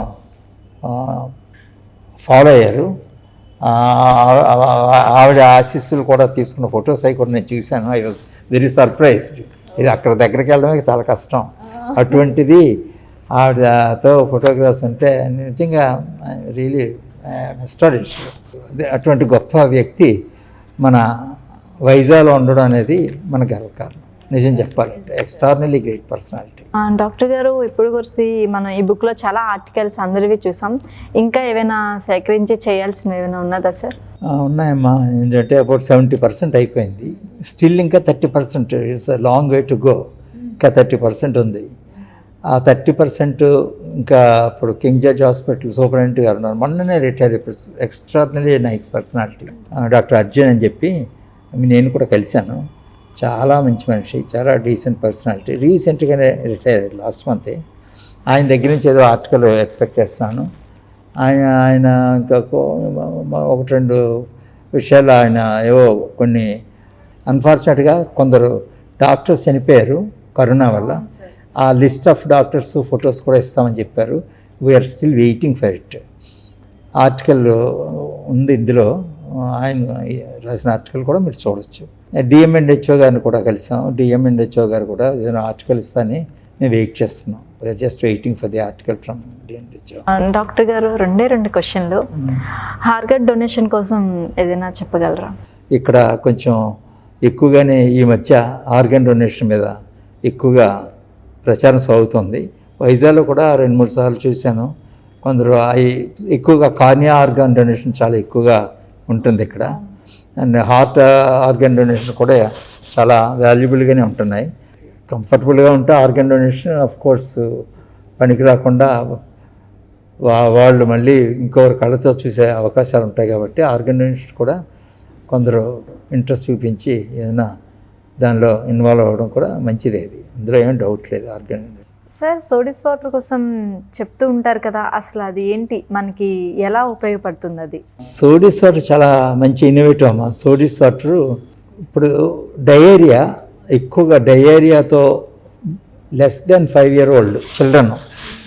ఫాలో అయ్యారు. ఆవిడ ఆశీస్సులు కూడా తీసుకున్న ఫొటోస్ అవి కూడా నేను చూశాను. I was very surprised. ఇది అక్కడ దగ్గరికి వెళ్ళడమే చాలా కష్టం, అటువంటిది ఆవిడతో ఫోటోగ్రాఫ్స్ అంటే నిజంగా రియలీ అస్టానిష్డ్. అటువంటి గొప్ప వ్యక్తి మన వైజాగ్లో ఉండడం అనేది మన గర్వకారణం. నిజం చెప్పాలంటే ఎక్స్ట్రాడినరీ గ్రేట్ పర్సనాలిటీ. డాక్టర్ గారు, ఇప్పుడు గురించి మనం ఈ బుక్లో చాలా ఆర్టికల్స్ అందరివి చూసాం. ఇంకా ఏమైనా సేకరించి చేయాల్సినవి ఏమైనా ఉన్నదా సార్? ఉన్నాయమ్మా. ఏంటంటే అబౌట్ 70% అయిపోయింది. స్టిల్ ఇంకా 30% it's long way to go. ఇంకా 30% ఉంది. ఆ 30% ఇంకా ఇప్పుడు కింగ్ జార్జ్ హాస్పిటల్ సూపరింటెండెంట్ గారు ఉన్నారు, మొన్ననే retire. Extraordinary nice personality doctor Arjun అని చెప్పి, నేను కూడా కలిశాను. చాలా మంచి మనిషి, చాలా డీసెంట్ పర్సనాలిటీ. రీసెంట్గానే రిటైర్ లాస్ట్ మంతే. ఆయన దగ్గర నుంచి ఏదో ఆర్టికల్ ఎక్స్పెక్ట్ చేస్తున్నాను. ఆయన ఇంకా 1-2 విషయాలు ఆయన ఏవో కొన్ని అన్ఫార్చునేట్గా కొందరు డాక్టర్స్ చనిపోయారు కరోనా వల్ల. ఆ లిస్ట్ ఆఫ్ డాక్టర్స్ ఫొటోస్ కూడా ఇస్తామని చెప్పారు. We are still waiting for it. Article ఉంది ఇందులో, ఆయన రాసిన ఆర్టికల్ కూడా మీరు చూడవచ్చు. డిఎంఎన్హెచ్ఓ గారిని కూడా కలిసాం. డిఎంఎన్హెచ్ఓ గారు కూడా ఏదైనా ఆర్టికల్ ఇస్తానని మేము వెయిట్ చేస్తున్నాం. We are just waiting for the article from DMNHO. Doctor గారు, 2 క్వశ్చన్లు. హార్ట్ డొనేషన్ కోసం ఏదైనా చెప్పగలరా? ఇక్కడ కొంచెం ఎక్కువగానే ఈ మధ్య ఆర్గన్ డొనేషన్ మీద ఎక్కువగా ప్రచారం సాగుతుంది. వైజాగ్లో కూడా 2-3 సార్లు చూశాను. కొందరు ఎక్కువగా కార్నియా ఆర్గాన్ డొనేషన్ చాలా ఎక్కువగా ఉంటుంది ఇక్కడ. అండ్ హార్ట్ ఆర్గన్ డొనేషన్ కూడా చాలా వాల్యుబుల్గానే ఉంటున్నాయి. కంఫర్టబుల్గా ఉంటే ఆర్గన్ డొనేషన్ ఆఫ్ కోర్స్ పనికి రాకుండా వాళ్ళు మళ్ళీ ఇంకొకరి కళ్ళతో చూసే అవకాశాలు ఉంటాయి. కాబట్టి ఆర్గన్ డొనేషన్ కూడా కొందరు ఇంట్రెస్ట్ చూపించి ఏదైనా దానిలో ఇన్వాల్వ్ అవ్వడం కూడా మంచిదే. ఇది అందులో ఏం డౌట్ లేదు. ఆర్గన్ సార్, సోడిస్ వాటర్ కోసం చెప్తూ ఉంటారు కదా, అసలు అది ఏంటి, మనకి ఎలా ఉపయోగపడుతుంది అది? సోడిస్ వాటర్ చాలా మంచి ఇన్నోవేటివ్ అమ్మా. సోడిస్ వాటర్ ఇప్పుడు డయేరియాతో less than 5 year old children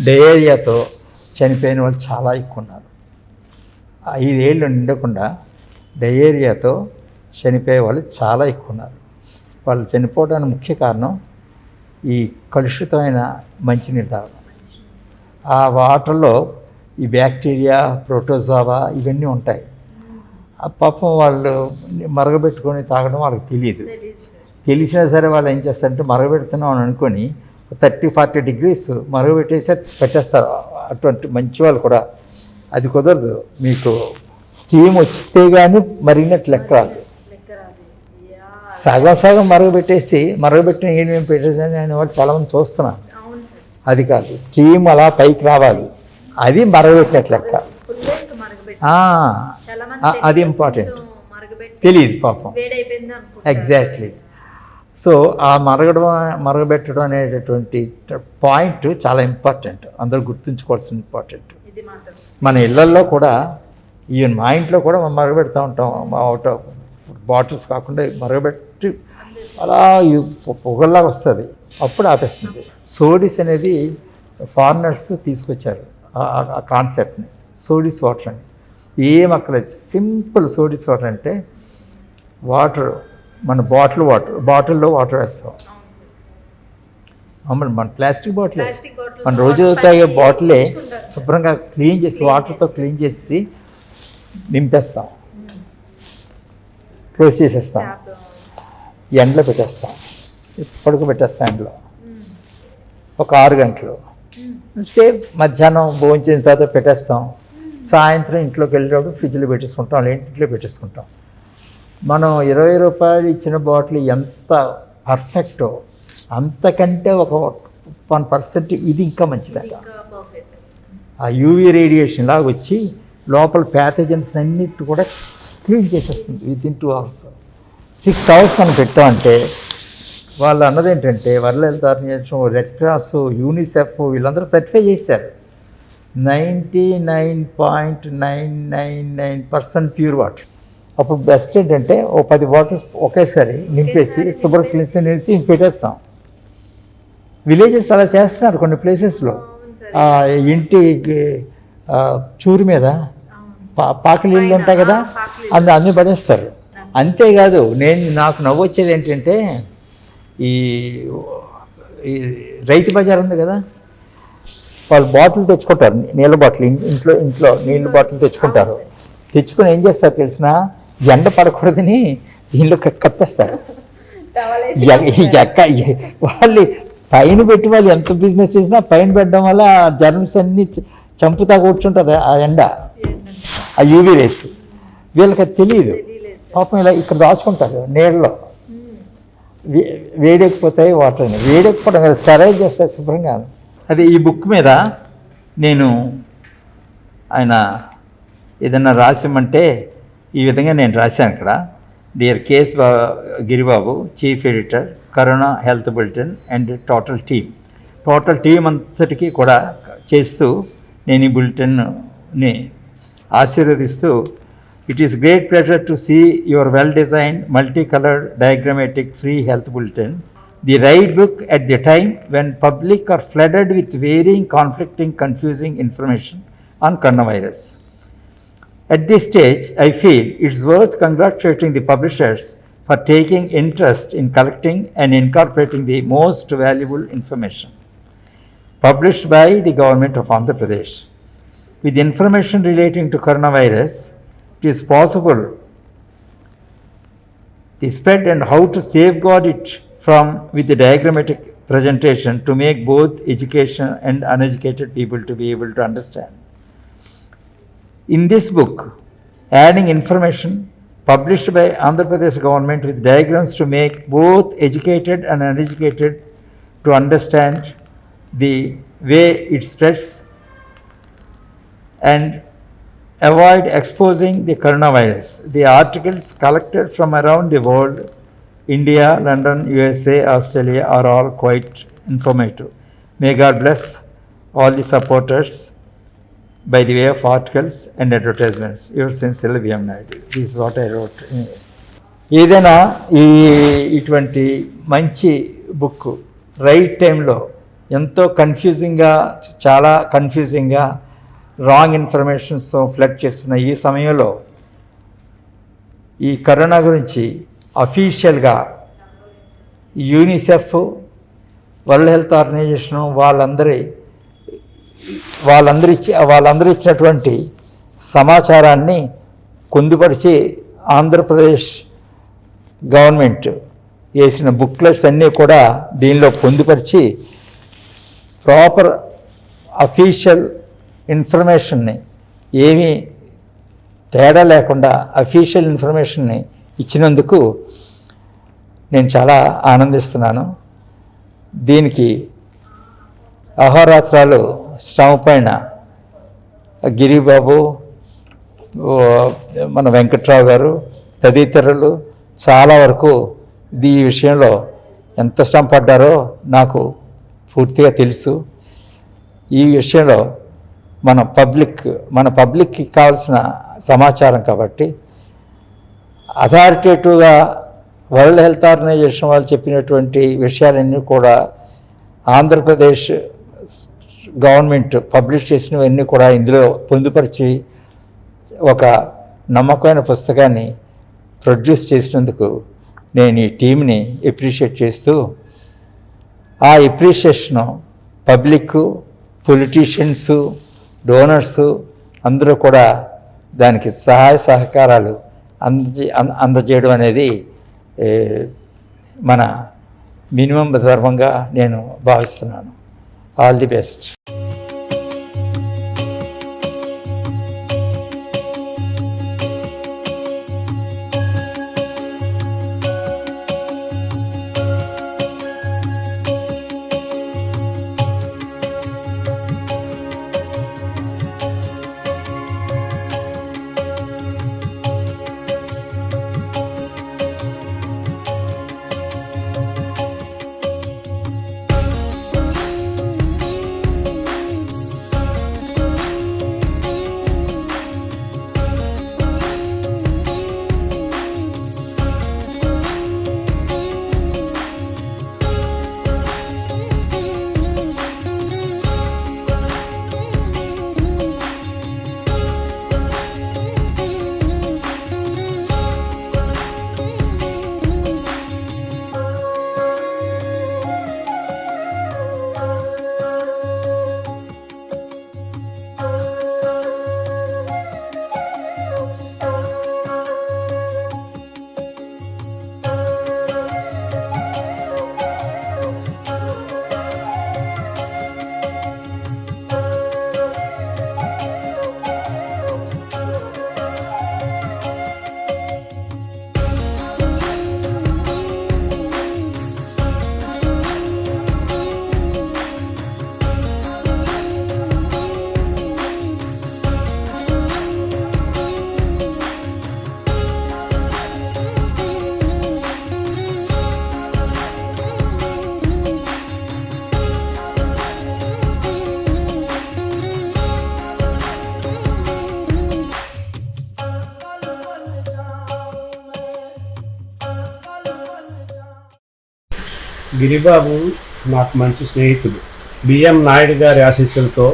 డయేరియాతో చనిపోయిన వాళ్ళు చాలా ఎక్కువ ఉన్నారు. 5 ఏళ్ళు నిండకుండా డయేరియాతో చనిపోయే వాళ్ళు చాలా ఎక్కువ ఉన్నారు. వాళ్ళు చనిపోవడానికి ముఖ్య కారణం ఈ కలుషితమైన మంచినీళ్ళు తాగడం. ఆ వాటర్లో ఈ బ్యాక్టీరియా, ప్రోటోజోవా ఇవన్నీ ఉంటాయి. ఆ పాపం వాళ్ళు మరగబెట్టుకొని తాగడం వాళ్ళకి తెలియదు. తెలిసినా సరే వాళ్ళు ఏం చేస్తారంటే మరగబెడుతున్నాం అని అనుకొని 30-40 degrees మరగబెట్టేసి పెట్టేస్తారు. అటువంటి మంచి వాళ్ళు కూడా. అది కుదరదు. మీకు స్టీమ్ వస్తే కానీ మరిగినట్టు లెక్క రాదు. సగం మరగబెట్టిన ఏమేమి పెట్టేసి అని వాళ్ళు చాలామంది చూస్తున్నాను. అది కాదు, స్టీమ్ అలా పైకి రావాలి, అది మరగబెట్టినట్టు లెక్క. అది ఇంపార్టెంట్. తెలియదు పాపం. ఎగ్జాక్ట్లీ. సో ఆ మరగబెట్టడం అనేటటువంటి పాయింట్ చాలా ఇంపార్టెంట్. అందరూ గుర్తుంచుకోవాల్సిన ఇంపార్టెంట్. మన ఇళ్లల్లో కూడా, ఈవెన్ మా ఇంట్లో కూడా మనం మరగబెడుతూ ఉంటాం. అవుట్ ఆఫ్ బాటిల్స్ కాకుండా మరగబెట్టి అలా పొగల్లాగా వస్తుంది, అప్పుడు ఆపేస్తుంది. సోడిస్ అనేది ఫారినర్స్ తీసుకొచ్చారు ఆ కాన్సెప్ట్ని, సోడిస్ వాటర్ అని. ఏం అక్కర్లేదు. సింపుల్ సోడిస్ వాటర్ అంటే వాటర్, మన బాటిల్లో వాటర్ వేస్తాం. అమ్మ మన ప్లాస్టిక్ బాటిల్, మన రోజు తాగే బాటిలే శుభ్రంగా క్లీన్ చేసి వాటర్తో క్లీన్ చేసి నింపేస్తాం, క్లోజ్ చేసేస్తాం, ఎండలో పెట్టేస్తాం, పడుకోబెట్టేస్తాం ఎండలో ఒక 6 గంటలు. సేమ్ మధ్యాహ్నం భోజనం చేసిన తర్వాత పెట్టేస్తాం, సాయంత్రం ఇంట్లోకి వెళ్ళేటప్పుడు ఫ్రిడ్జ్లో పెట్టేసుకుంటాం, లేదంటే ఇంట్లో పెట్టేసుకుంటాం. మనం 20 రూపాయలు ఇచ్చిన బాటిల్ ఎంత పర్ఫెక్టో అంతకంటే ఒక 1% ఇది ఇంకా మంచిదట. ఆ యూవీ రేడియేషన్ లాగా వచ్చి లోపల ప్యాథజన్స్ అన్నిటి కూడా క్లీన్ చేసేస్తుంది వితిన్ 2 అవర్స్. 6 అవర్స్ మనం పెట్టామంటే వాళ్ళు అన్నది ఏంటంటే World Health Organization, Red Cross, UNICEF వీళ్ళందరూ సర్టిఫై చేశారు 99.999% ప్యూర్ వాటర్. అప్పుడు బెస్ట్ ఏంటంటే ఓ 10 బాటిల్స్ ఒకేసారి నింపేసి శుభ్ర క్లీన్స్ నింపేసి పెట్టేస్తాం. విలేజెస్ అలా చేస్తున్నారు కొన్ని ప్లేసెస్లో. ఇంటి చూరు మీద పాకలి ఇళ్ళు ఉంటాయి కదా, అన్నీ పడేస్తారు. అంతేకాదు నాకు నవ్వు వచ్చేది ఏంటంటే ఈ రైతు బజార్ ఉంది కదా, వాళ్ళు బాటిల్ తెచ్చుకుంటారు, నీళ్ళ బాటిల్, ఇంట్లో నీళ్ళ బాటిల్ తెచ్చుకుంటారు. తెచ్చుకొని ఏం చేస్తారు తెలిసిన, ఎండ పడకూడదని దీనిలో కప్పేస్తారు. వాళ్ళు పైన పెట్టి వాళ్ళు ఎంత బిజినెస్ చేసినా పైన పెట్టడం వల్ల జర్మ్స్ అన్నీ చంపుతా కూర్చుంటుంది ఆ ఎండ, ఆ యూవీ రేస్. వీళ్ళకి అది తెలియదు పాపం. ఇలా ఇక్కడ దాచుకుంటారు నీళ్ళలో, వేడెక్కిపోతాయి వాటర్ని, వేడెక్కిపోవడం కదా స్టెరైల్ చేస్తారు శుభ్రంగా. అదే ఈ బుక్ మీద నేను ఆయన ఏదన్నా రాసిమంటే ఈ విధంగా నేను రాశాను ఇక్కడ. Dear KS Giribabu, chief editor, corona health bulletin and total team అంతటికీ కూడా చేస్తూ నేను ఈ బులెటిన్ని ఆశీర్వదిస్తూ, it is great pleasure to see your well designed multi coloured diagrammatic free health bulletin, the right book at the time when public are flooded with varying, conflicting, confusing information on coronavirus. At this stage, I feel it's worth congratulating the publishers for taking interest in collecting and incorporating the most valuable information published by the government of Andhra Pradesh. With information relating to coronavirus, it is possible the spread and how to safeguard it from with the diagrammatic presentation to make both education and uneducated people to be able to understand. In this book, adding information published by Andhra Pradesh government with diagrams to make both educated and uneducated to understand the way it spreads and avoid exposing the coronavirus. The articles collected from around the world, India, London, USA, Australia, are all quite informative. May God bless all the supporters by the way of articles and advertisements. Yours sincerely, V.M. Naidu. This is what I wrote. ఏదైనా ఇటువంటి మంచి book right టైంలో ఎంతో కన్ఫ్యూజింగ్గా, చాలా కన్ఫ్యూజింగ్గా wrong ఇన్ఫర్మేషన్స్తో flood చేస్తున్న ఈ సమయంలో ఈ కరోనా గురించి అఫీషియల్గా యూనిసెఫ్, వరల్డ్ హెల్త్ ఆర్గనైజేషను వాళ్ళందరూ ఇచ్చినటువంటి సమాచారాన్ని పొందుపరిచి ఆంధ్రప్రదేశ్ గవర్నమెంట్ వేసిన బుక్లెట్స్ అన్నీ కూడా దీనిలో పొందుపరిచి ప్రాపర్ అఫీషియల్ ఇన్ఫర్మేషన్ని ఏమీ తేడా లేకుండా అఫీషియల్ ఇన్ఫర్మేషన్ని ఇచ్చినందుకు నేను చాలా ఆనందిస్తున్నాను. దీనికి అహోరాత్రాలు శ్రమ పైన గిరిబాబు, మన వెంకట్రావు గారు తదితరులు చాలా వరకు ఈ విషయంలో ఎంత శ్రమ పడ్డారో నాకు పూర్తిగా తెలుసు. ఈ విషయంలో మన పబ్లిక్కి కావాల్సిన సమాచారం కాబట్టి అథారిటేటివ్గా వరల్డ్ హెల్త్ ఆర్గనైజేషన్ వాళ్ళు చెప్పినటువంటి విషయాలన్నీ కూడా ఆంధ్రప్రదేశ్ గవర్నమెంట్ పబ్లిష్ చేసినవన్నీ కూడా ఇందులో పొందుపరిచి ఒక నమ్మకమైన పుస్తకాన్ని ప్రొడ్యూస్ చేసినందుకు నేను ఈ టీంని ఎప్రిషియేట్ చేస్తూ, ఆ ఎప్రిషియేషను పబ్లిక్, పొలిటీషియన్స్, డోనర్సు అందరూ కూడా దానికి సహాయ సహకారాలు అందజేయడం అనేది మన మినిమం ధర్మంగా నేను భావిస్తున్నాను. All the best. గిరిబాబు నాకు మంచి స్నేహితుడు. బిఎం నాయుడు గారి ఆశీస్సులతో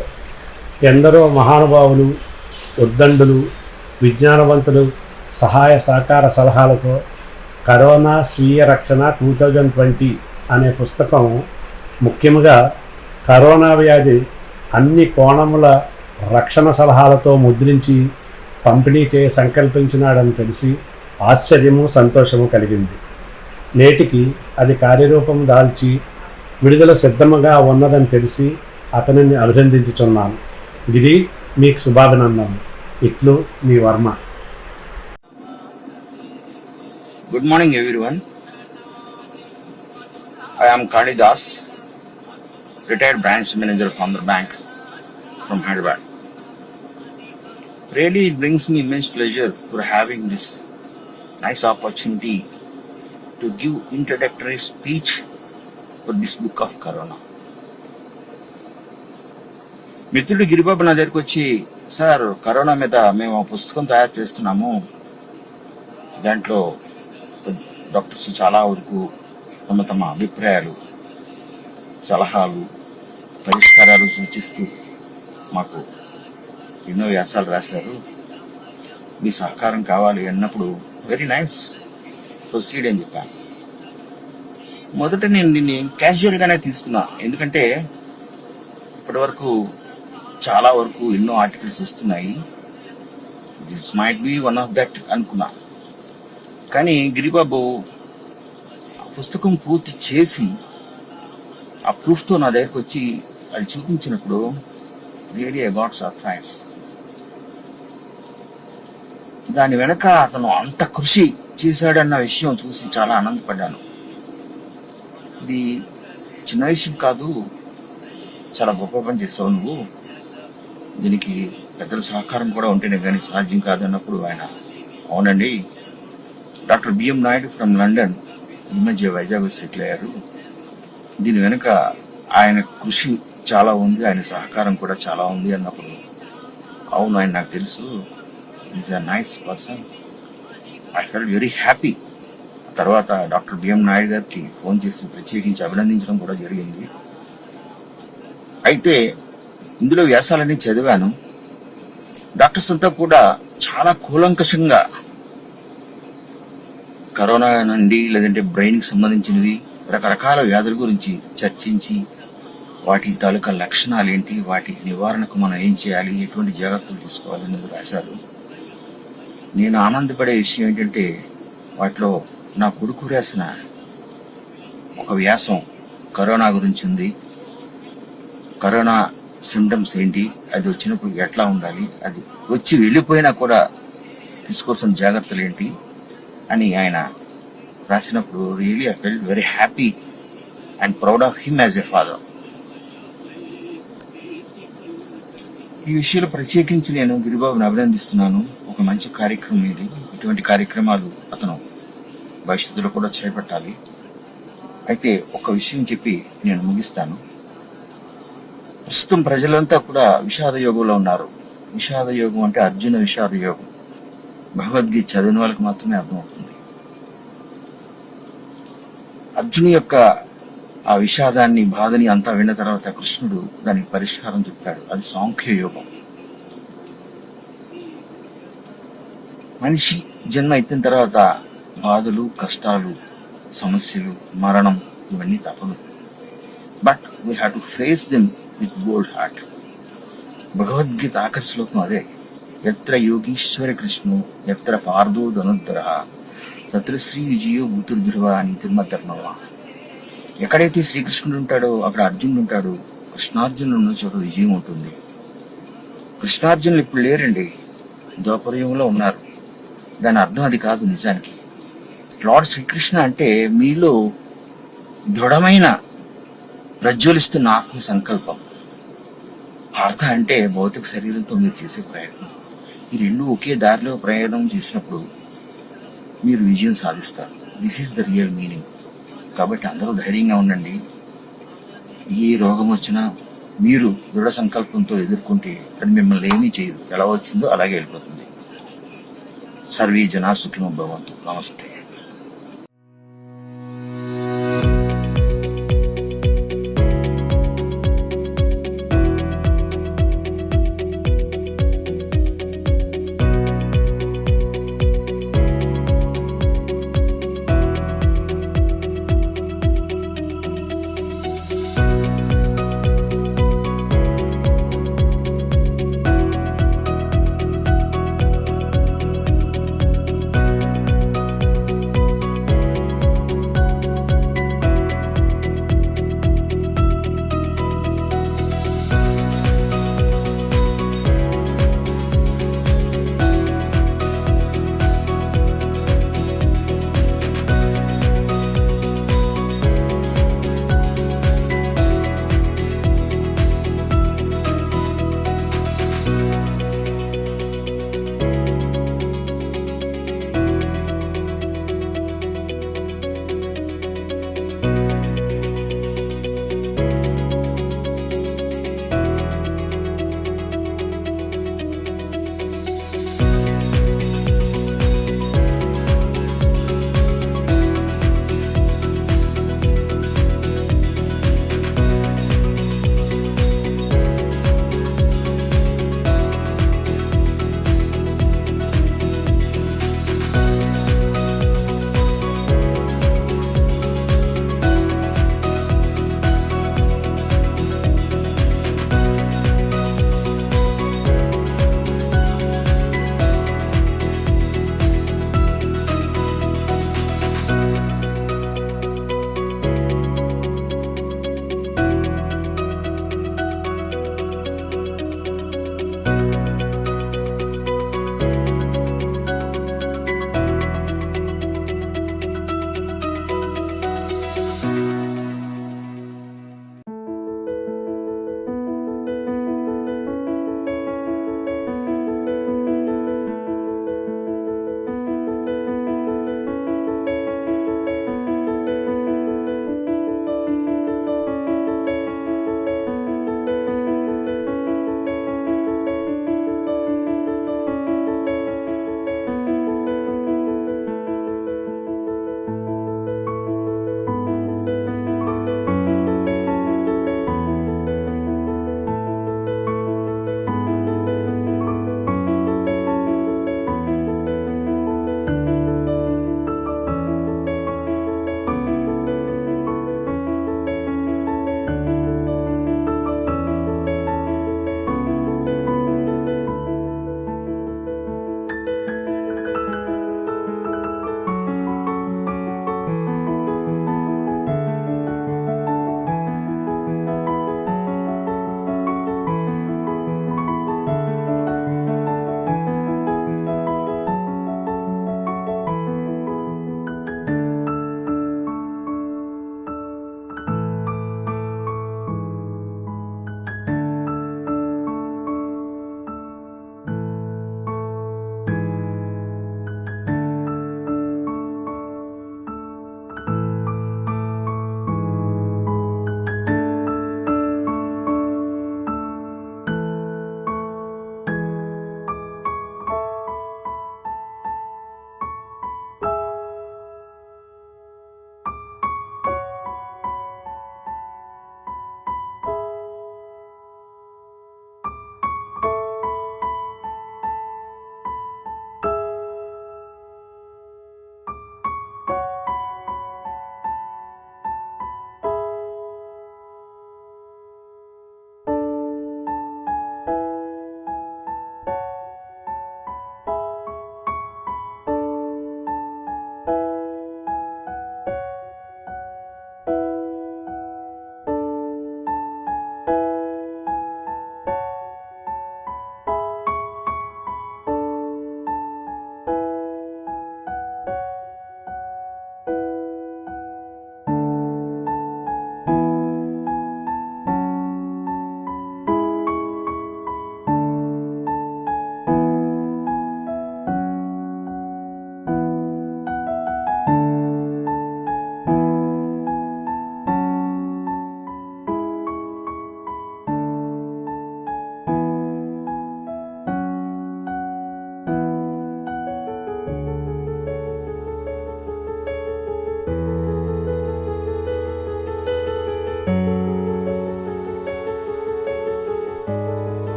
ఎందరో మహానుభావులు, ఉద్దండులు, విజ్ఞానవంతులు సహాయ సహకార సలహాలతో కరోనా స్వీయ రక్షణ 2020 అనే పుస్తకం ముఖ్యంగా కరోనా వ్యాధి అన్ని కోణముల రక్షణ సలహాలతో ముద్రించి పంపిణీ చేయ సంకల్పించినాడని తెలిసి ఆశ్చర్యము, సంతోషము కలిగింది. నేటికి అది కార్యరూపం దాల్చి విడుదల సిద్ధముగా ఉన్నదని తెలిసి అతనిని అభినందించుచున్నాను. గిరి, మీకు శుభాభినందనలు. ఇట్లు మీ Varma. Good morning everyone. I am Kali Das, retired branch manager of Andhra Bank from Hyderabad. Really it brings me immense pleasure for having this nice opportunity to give introductory speech for this book of Corona. మిత్రుడు గిరిబాబు నా దగ్గరికి వచ్చి, sir corona మీద మేము పుస్తకం తయారు చేస్తున్నాము, దాంట్లో డాక్టర్స్ చాలా వరకు తమ అభిప్రాయాలు, సలహాలు, పరిష్కారాలు సూచిస్తూ మాకు ఎన్నో వ్యాసాలు రాశారు, మీ సహకారం కావాలి అన్నప్పుడు వెరీ నైస్, ప్రొసీడ్ అని చెప్పాను. మొదట నేను దీన్ని క్యాజువల్గానే తీసుకున్నా, ఎందుకంటే ఇప్పటి వరకు చాలా వరకు ఎన్నో ఆర్టికల్స్ వస్తున్నాయి, this might be one of that అనుకున్నా. కానీ గిరిబాబు ఆ పుస్తకం పూర్తి చేసి ఆ ప్రూఫ్తో నా దగ్గరికి వచ్చి అది చూపించినప్పుడు రియలీ ఐ గాట్ సర్ప్రైజ్. దాని వెనక అతను అంత కృషి చేశాడన్న విషయం చూసి చాలా ఆనందపడ్డాను. ఇది చిన్న విషయం కాదు, చాలా గొప్ప పని చేస్తావు నువ్వు, దీనికి పెద్దల సహకారం కూడా ఉంటేనే కానీ సాధ్యం కాదన్నప్పుడు ఆయన, అవునండి, doctor BM Naidu from London ఈ మధ్య వైజాగ్ సెటిల్ అయ్యారు, దీని వెనుక ఆయన కృషి చాలా ఉంది, ఆయన సహకారం కూడా చాలా ఉంది అన్నప్పుడు, అవును ఆయన నాకు తెలుసు, is a nice person, I felt very happy. తర్వాత డాక్టర్ బిఎం నాయుడు గారికి ఫోన్ చేసి ప్రత్యేకించి అభినందించడం కూడా జరిగింది. అయితే ఇందులో వ్యాసాలన్నీ చదివాను. డాక్టర్స్ అంతా కూడా చాలా కూలంకషంగా కరోనా నుండి లేదంటే బ్రెయిన్కి సంబంధించినవి రకరకాల వ్యాధుల గురించి చర్చించి వాటి తాలూకా లక్షణాలు ఏంటి, వాటి నివారణకు మనం ఏం చేయాలి, ఎటువంటి జాగ్రత్తలు తీసుకోవాలి అనేది రాశారు. నేను ఆనందపడే విషయం ఏంటంటే వాటిలో నా కొడుకు రాసిన ఒక వ్యాసం కరోనా గురించి ఉంది. కరోనా సిమ్టమ్స్ ఏంటి, అది వచ్చినప్పుడు ఎట్లా ఉండాలి, అది వచ్చి వెళ్ళిపోయినా కూడా తీసుకోవాల్సిన జాగ్రత్తలు ఏంటి అని ఆయన రాసినప్పుడు really I felt very happy and proud of him as a father. ఈ విషయంలో ప్రత్యేకించి నేను గిరిబాబుని అభినందిస్తున్నాను. ఒక మంచి కార్యక్రమం ఇది. ఇటువంటి కార్యక్రమాలు అతను భవిష్యత్తులో కూడా చేపట్టాలి. అయితే ఒక విషయం చెప్పి నేను ముగిస్తాను. ప్రస్తుతం ప్రజలంతా కూడా విషాద యోగంలో ఉన్నారు. విషాద యోగం అంటే అర్జున విషాద యోగం. భగవద్గీత చదివిన వాళ్ళకి మాత్రమే అర్థమవుతుంది. అర్జుని యొక్క ఆ విషాదాన్ని, బాధని అంతా విన్న తర్వాత కృష్ణుడు దానికి పరిష్కారం చెప్తాడు. అది సాంఖ్య యోగం. మనిషి జన్మ ఎత్తిన తర్వాత బాధలు, కష్టాలు, సమస్యలు, మరణం ఇవన్నీ తప్పదు. But we have to face them with bold heart. Bhagavad Gita ఆఖరి శ్లోకం అదే. ఎత్ర యోగీశ్వర కృష్ణు ఎత్ర పార్థో ధనుర్ధర తత్ర శ్రీ విజయో భూతుర్ధ్రువ అని తిరుమల. ఎక్కడైతే శ్రీకృష్ణుడు ఉంటాడో అక్కడ అర్జునుడు ఉంటాడు. కృష్ణార్జునుడు ఉన్న చోట విజయం ఉంటుంది. కృష్ణార్జునులు ఇప్పుడు లేరండి, ద్వాపరయుగంలో ఉన్నారు. దాని అర్థం అది కాదు. నిజానికి లార్డ్ శ్రీకృష్ణ అంటే మీలో దృఢమైన ప్రజ్వలిస్తున్న ఆత్మ సంకల్పం. పార్థ అంటే భౌతిక శరీరంతో మీరు చేసే ప్రయత్నం. ఈ రెండు ఒకే దారిలో ప్రయాణం చేసినప్పుడు మీరు విజయం సాధిస్తారు. This is the real meaning. కాబట్టి అందరూ ధైర్యంగా ఉండండి. ఏ రోగం వచ్చినా మీరు దృఢ సంకల్పంతో ఎదుర్కొంటే అది మిమ్మల్ని ఏమీ చేయదు. ఎలా వచ్చిందో అలాగే వెళ్ళిపోతుంది. సర్వే జనా సుఖినో భవంతు. నమస్తే.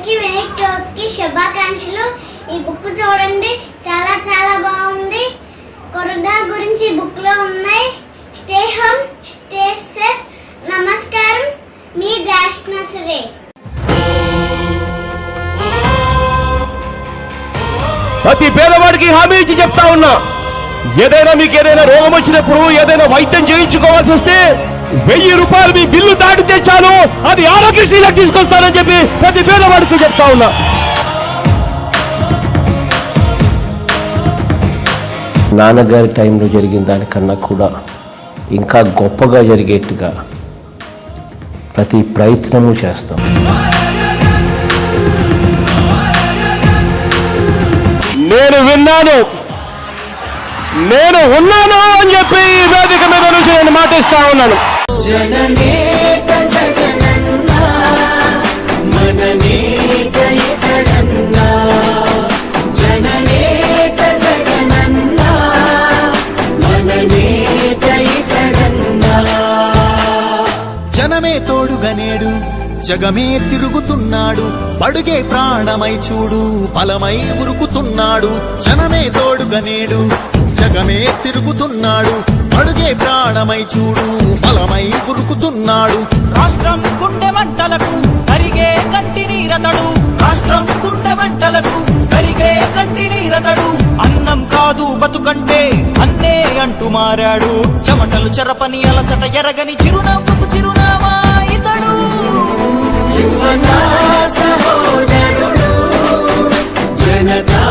అందరికీ వినాయక చవితికి శుభాకాంక్షలు. ఈ బుక్ చూడండి, చాలా చాలా బాగుంది. కరోనా గురించి ఈ బుక్ లో ఉన్నాయి. Stay home, stay safe. నమస్కారం, మీ జాష్నశ్రీ. ప్రతి పేదవాడికి హామీ ఇచ్చి చెప్తా ఉన్నా, ఏదైనా మీకు ఏదైనా రోగం వచ్చినప్పుడు ఏదైనా వైద్యం చేయించుకోవాల్సి వస్తే 1000 రూపాయలు మీ బిల్లు దాటితే చాలు, అది ఆరోగ్యశ్రీలకు తీసుకొస్తానని చెప్పి ప్రతి పేదవాడికి చెప్తా ఉన్నా. నాన్నగారి టైంలో జరిగిన దానికన్నా కూడా ఇంకా గొప్పగా జరిగేట్టుగా ప్రతి ప్రయత్నము చేస్తాం. నేను విన్నాను, నేను ఉన్నాను అని చెప్పి ఈ వేదిక మీద నుంచి నేను మాటిస్తా ఉన్నాను. జననేక జగనన్న మననేక ఇతడన్న, జననేక జగనన్న మననేక ఇతడన్న. జనమే తోడుగా నేడు జగమే తిరుగుతున్నాడు, అడుగే ప్రాణమై చూడు బలమై ఉరుకుతున్నాడు. జనమే తోడుగా నేడు జగమే తిరుగుతున్నాడు, అడుగే ప్రాణమై చూడు బలమై ఉరుకుతున్నాడు. రాష్ట్రం గుండె మంటలకు కరిగే కంటి నీరతడు, రాష్ట్రం గుండె మంటలకు కరిగే కంటి నీరతడు. అన్నం కాదు బతుకంటే అన్నే అంటూ మారాడు, చెమటలు చెరపని అలసట ఎరగని చిరునవ్వుకు చిరునామా ఇతడు. యువతా సహోదరుడు, జనతా